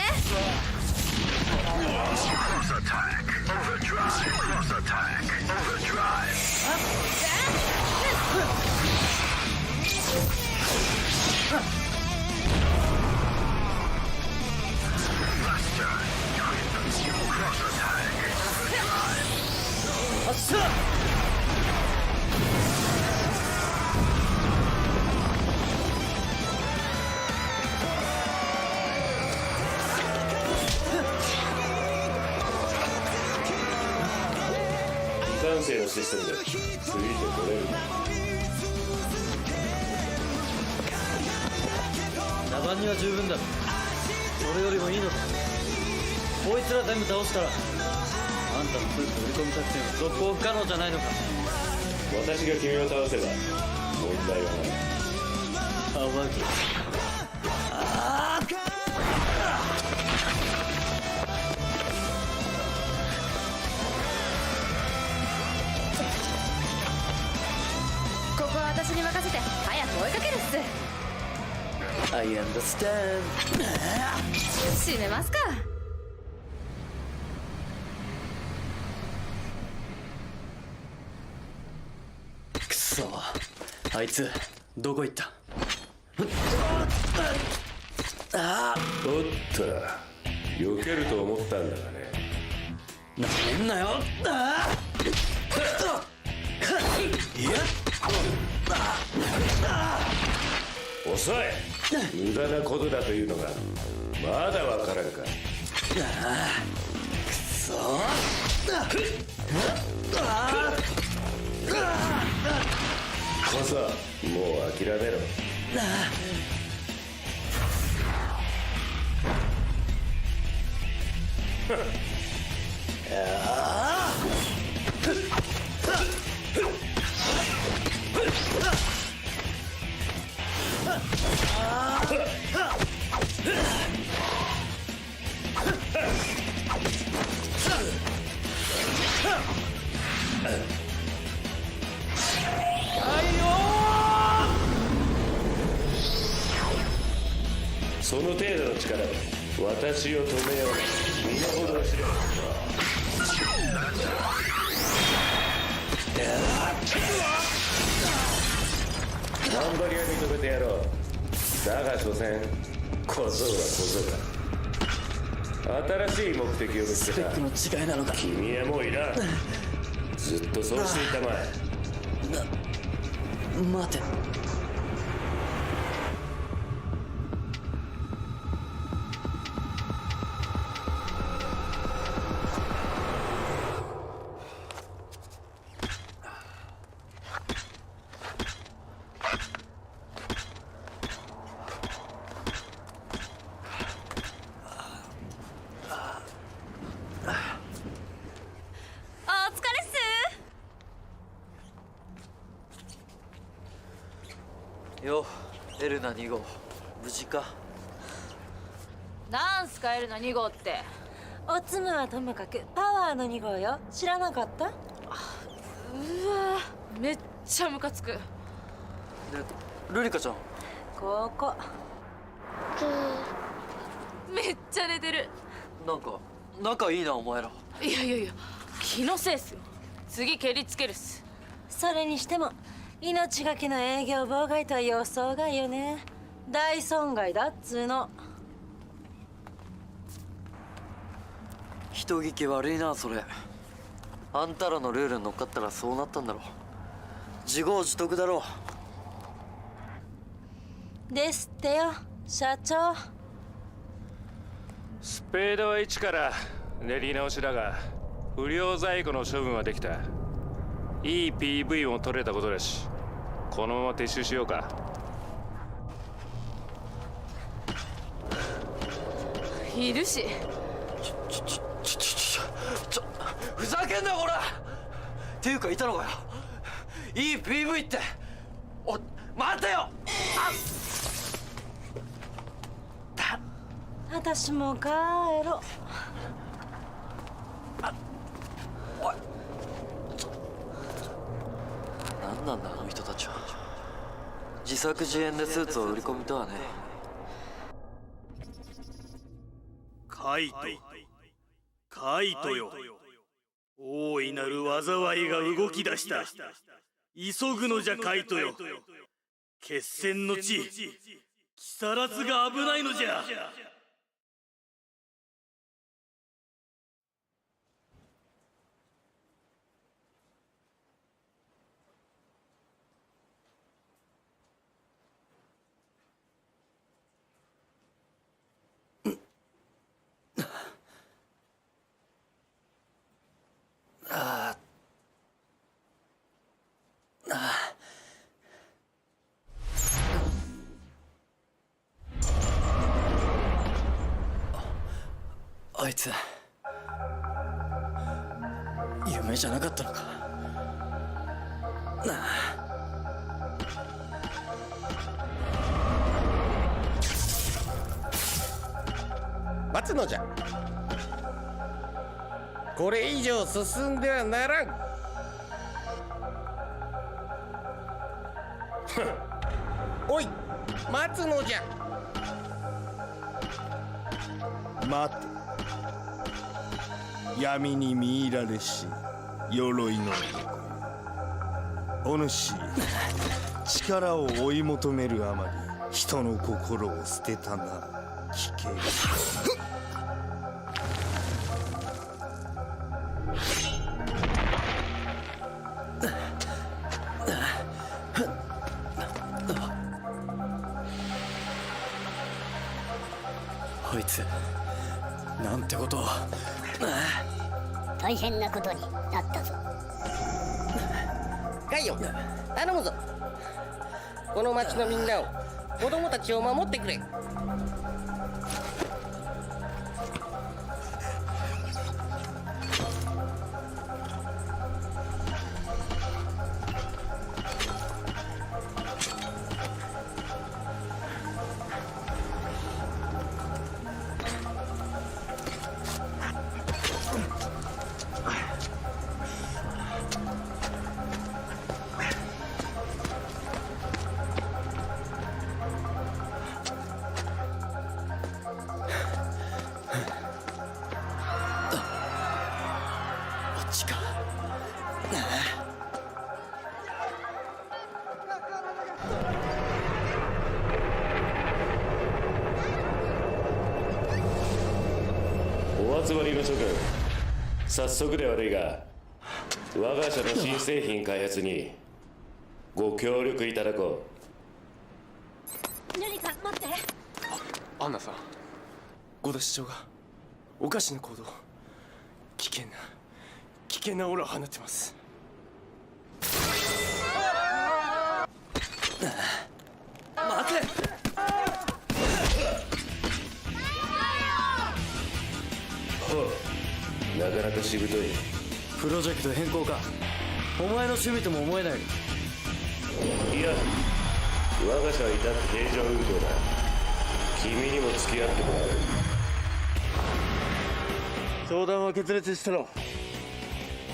未完成のシステムでついてこれる。打盤には十分だ。それよりもいいのだ。こいつら全部倒したらあんたのスーツ売り込み作戦は続行不可能じゃないのか。私が君を倒せば問題はない。騒ぎ。ここは私に任せて早く追いかけるっす。I understand。閉めますか。くそ、あいつどこ行った。おっと、避けると思ったんだがね。なめんなよ。遅い。無駄なことだというのがまだわからんか。くそ。こそもう諦めろ。その程度の力で私を止めよう。身の程を知れ。頑張りは認めてやろう。だが所詮小僧は小僧だ。新しい目的を見つけた。スペックの違いなのか。君はもういらん。ずっとそうしていたまえ。待て。よ、エルナ2号無事か。なんすかエルナ2号って。おつむはともかくパワーの2号よ。知らなかった？うわめっちゃムカつく。で、ルリカちゃん。ここめっちゃ寝てる。なんか仲いいなお前ら。いやいやいや、気のせいっすよ。次蹴りつけるっす。それにしても命がけの営業妨害とは予想外よね。大損害だっつうの。人聞き悪いなそれ。あんたらのルールに乗っかったらそうなったんだろ。自業自得だろ。ですってよ社長。スペードは1から練り直しだが、不良在庫の処分はできた。いい PV も取れたことだし、このまま撤収しようか。いるし。ふざけんなこら。っていうかいたのかよ。いい PV って。お、待てよ。私も帰ろ。おい、何なんだあの人たちは。自作自演でスーツを売り込みとはね。カイトよ、大いなる災いが動き出した。急ぐのじゃカイトよ。決戦の地木更津が危ないのじゃ。あいつ夢じゃなかったのかなあ。待つのじゃ。これ以上進んではならん。おい、待つのじゃ。待て。闇に見入られし鎧の男。お主、力を追い求めるあまり人の心を捨てたな。聞け。あいつなんてことを。大変なことになったぞ。ガイオン、頼むぞ。この町のみんなを、子供たちを守ってくれ。お集まりの諸君、早速で悪いが我が社の新製品開発にご協力いただこルリカ待って。アンナさん、ゴダ市長がおかしな行動、危険なオーラを放ってます。待て。なかなかしぶとい。プロジェクト変更か。お前の趣味とも思えない。いや、我が社は至って平常運行だ。君にも付き合ってもらう。相談は決裂したろ。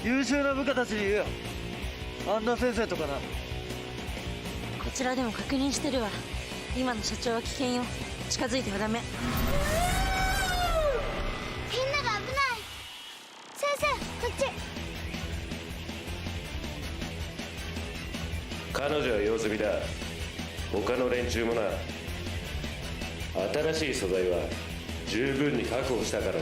優秀な部下たちに言うよ。アンナ先生とかな。こちらでも確認してるわ。今の社長は危険よ。近づいてはダメ。みんなが危ない。先生こっち。彼女は様子見だ。他の連中もな。新しい素材は十分に確保したからな。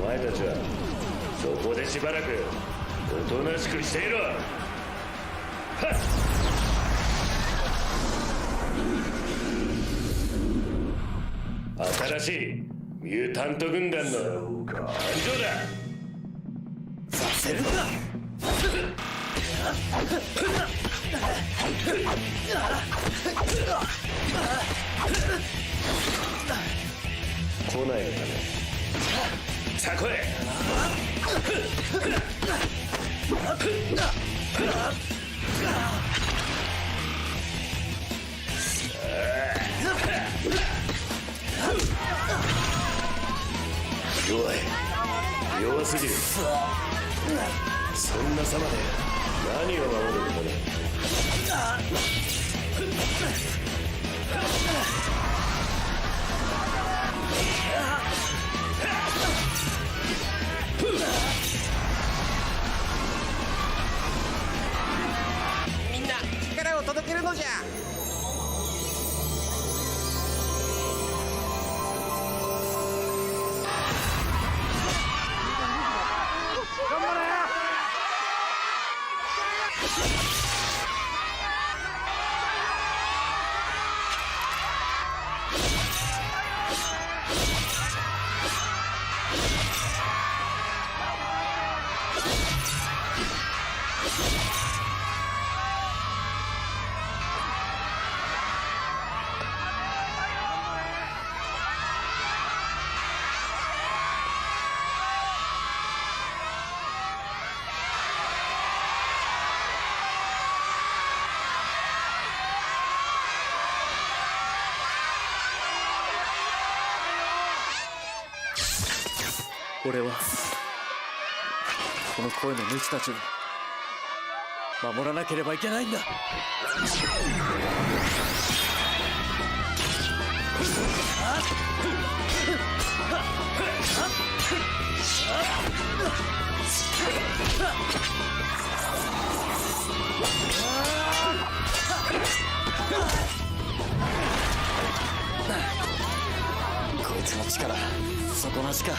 お前たちはそこでしばらくおとなしくしていろ。はっ、新しいミュータント軍団の誕生だ。させるんだ。来ないのかね。さあ来い。弱すぎる。そんな様で何を守るんだね。みんな力を届けるのじゃ。俺はこの声の主たちを守らなければいけないんだ。こいつの力底なしか。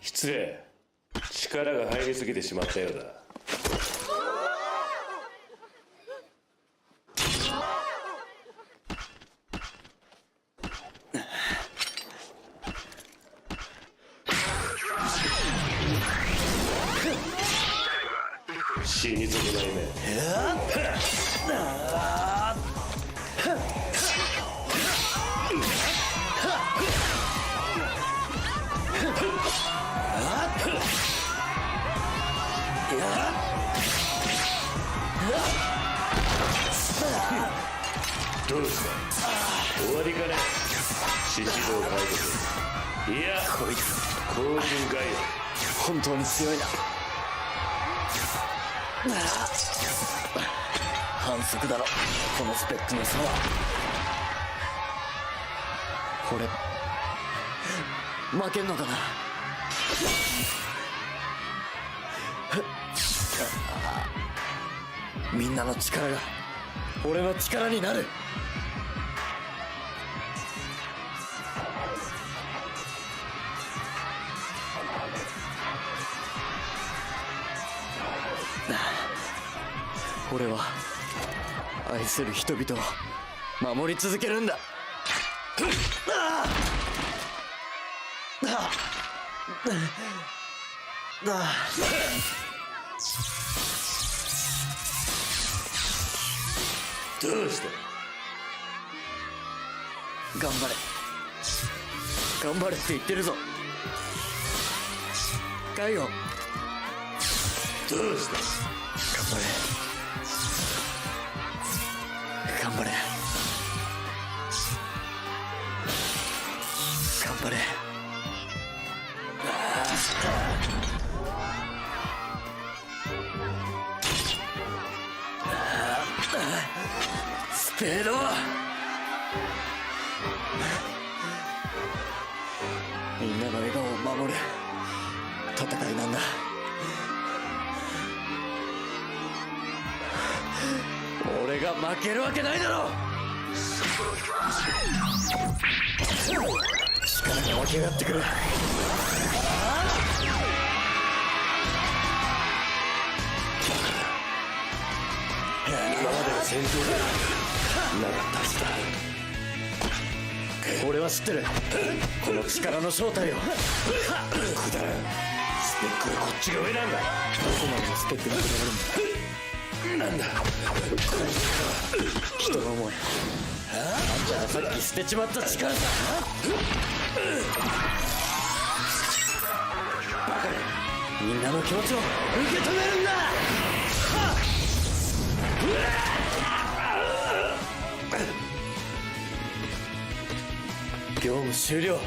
失礼。力が入りすぎてしまったようだ。死に損ないね。どうした？終わりかね。獅子堂海賊。いや、こいつ黄金ガイオン。本当に強いな。反則だろこのスペックの差は。俺負けんのかな。みんなの力が俺の力になる。俺は愛する人々を守り続けるんだ。どうした？頑張れ頑張れって言ってるぞガイオン。どうした？頑張れ頑張れ頑張れ。スペードみんなの笑顔を守る戦いなんだ。俺が負けるわけないだろ。力が湧き上がってくる。今までの戦闘でなかったはずだ。俺は知ってる、この力の正体を。くだらん、スペックはこっちが上なんだ。どこまでもスペックがこだわるんだ。なんだ人の思い、あんたがさっき捨てちまった力さ。バカめ、みんなの気持ちを受け止めるんだ。業務終了。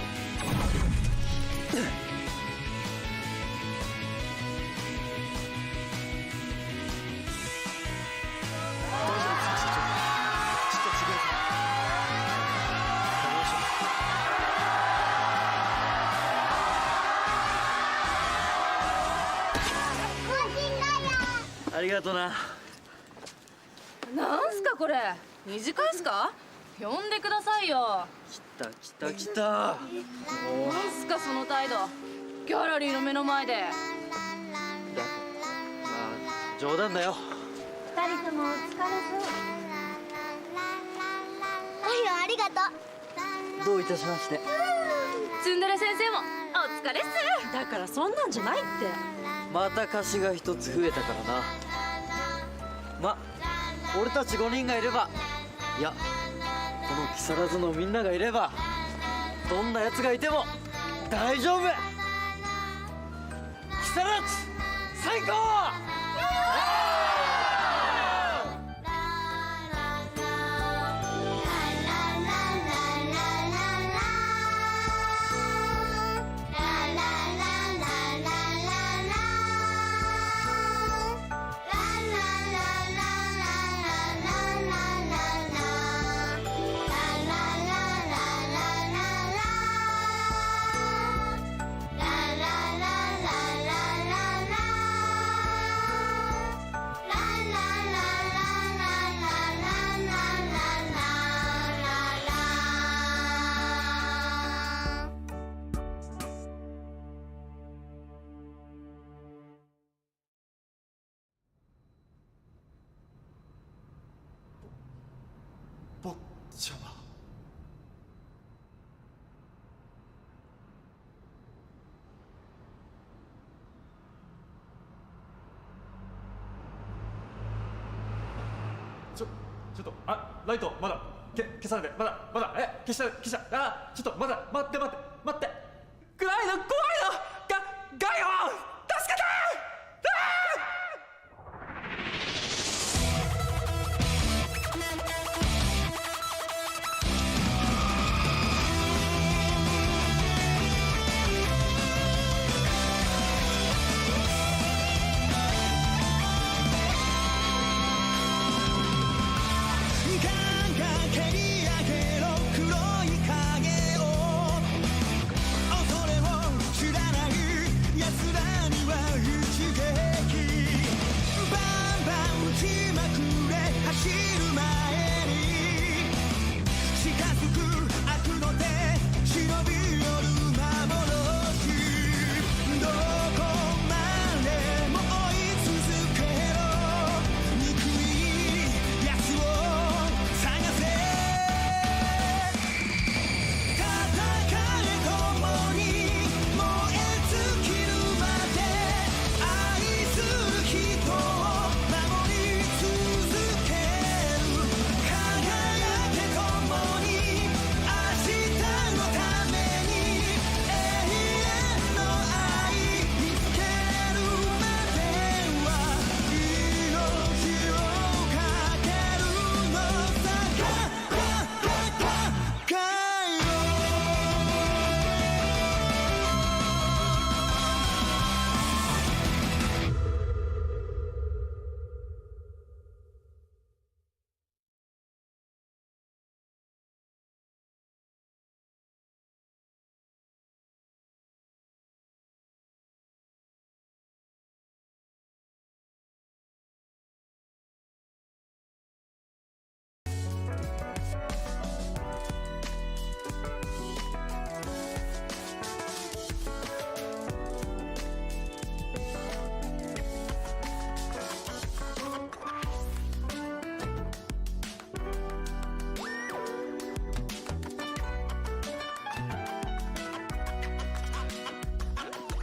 ありがとな。なんすかこれ、短いっすか？呼んでくださいよ。来た。なんすかその態度、ギャラリーの目の前で。冗談だよ。二人ともお疲れそう。ありがとう。どういたしまして。ツンデレ先生もお疲れっす。だからそんなんじゃないって。また貸しが一つ増えたからな。ま、俺たち5人がいれば、いや、この木更津のみんながいれば、どんな奴がいても大丈夫。木更津最高。坊ちゃま。ちょっと、ライトまだ消さないで。まだ消したちょっとまだ待って暗いの怖いの。ガイオン助けて。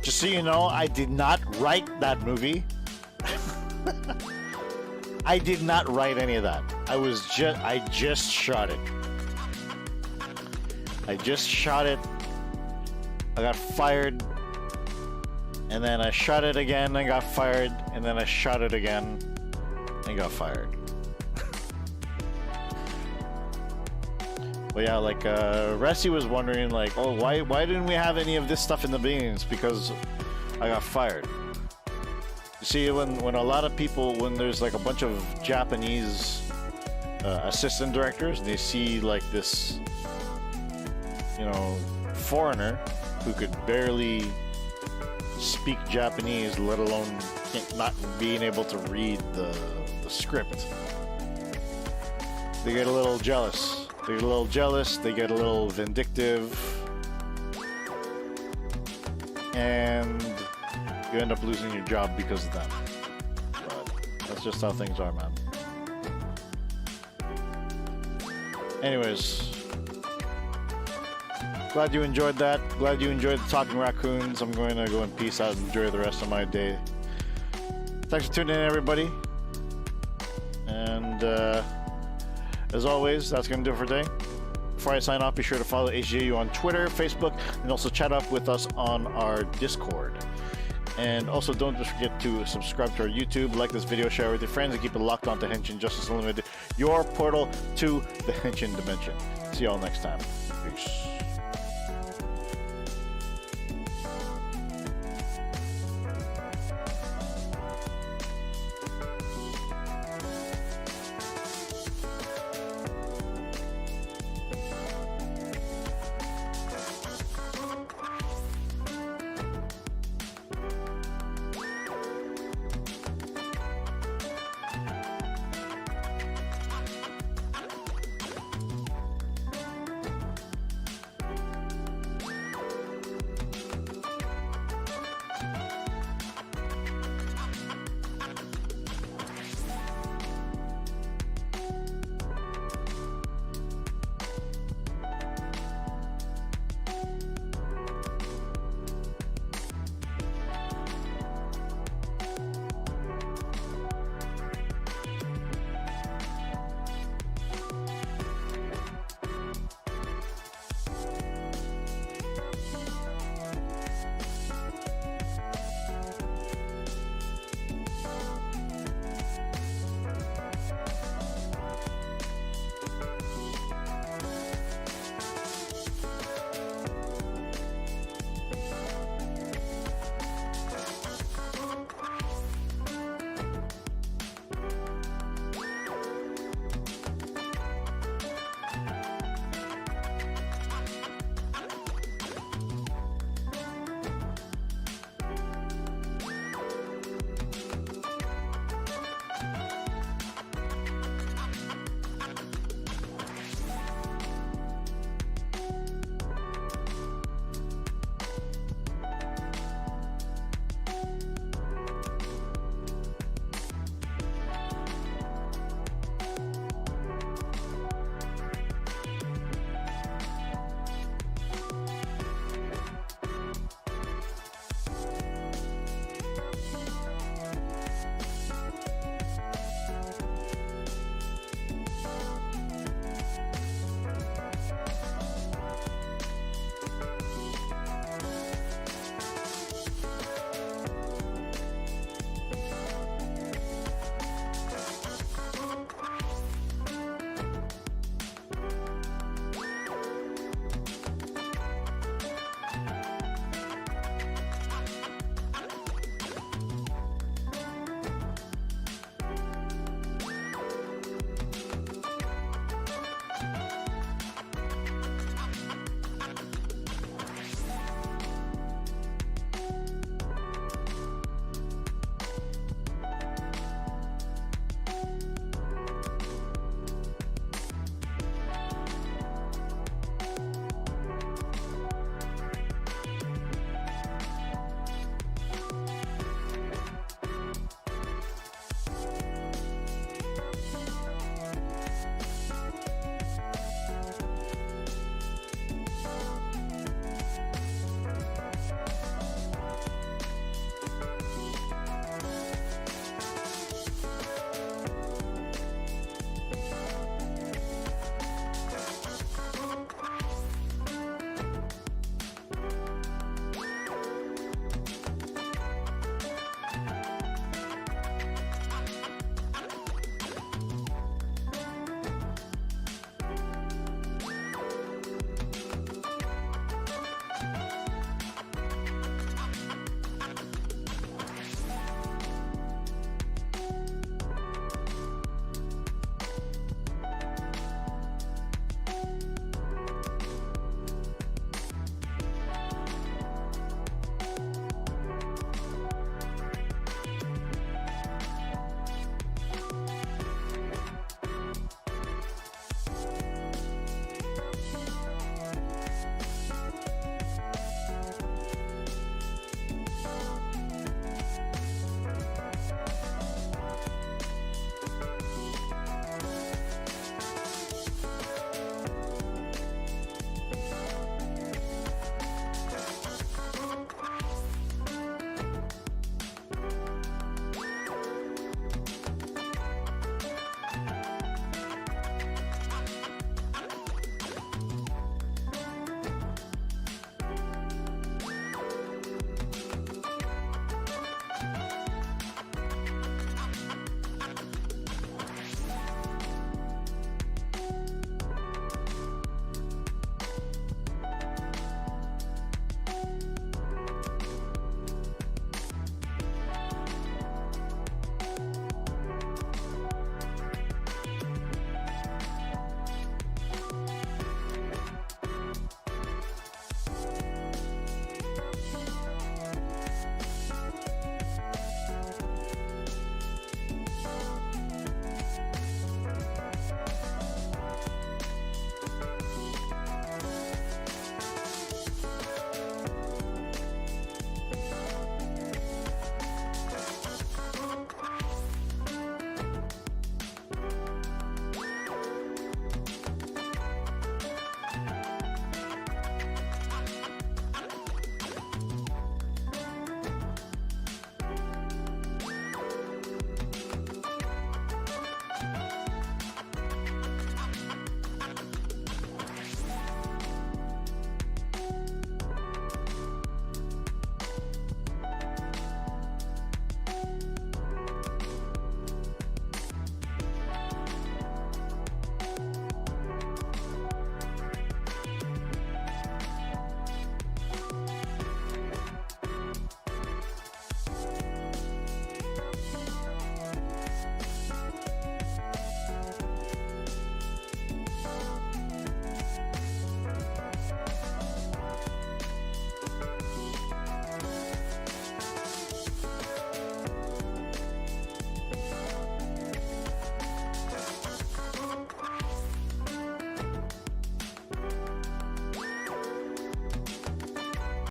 Just so you know, I did not write that movie. I did not write any of that. I just shot it. I just shot it. I got fired. And then I shot it again and got fired. And then I shot it again and got fired. But yeah, like Resi was wondering, like, oh, why didn't we have any of this stuff in the beginning? It's because I got fired. You see, when a lot of people, when there's like a bunch of Japanese assistant directors, and they see like this, you know, foreigner who could barely speak Japanese, let alone not being able to read the script, they get a little jealous. They get a little jealous, they get a little vindictive, and you end up losing your job because of that. But that's just how things are, man. Anyways, glad you enjoyed that. Glad you enjoyed the Talking Raccoons. I'm going to go in peace out and enjoy the rest of my day. Thanks for tuning in, everybody. And as always, that's going to do it for today. Before I sign off, be sure to follow HJU on Twitter, Facebook, and also chat up with us on our Discord. And also, don't forget to subscribe to our YouTube, like this video, share it with your friends, and keep it locked on to Henshin Justice Unlimited, your portal to the Henshin dimension. See y'all next time. Peace.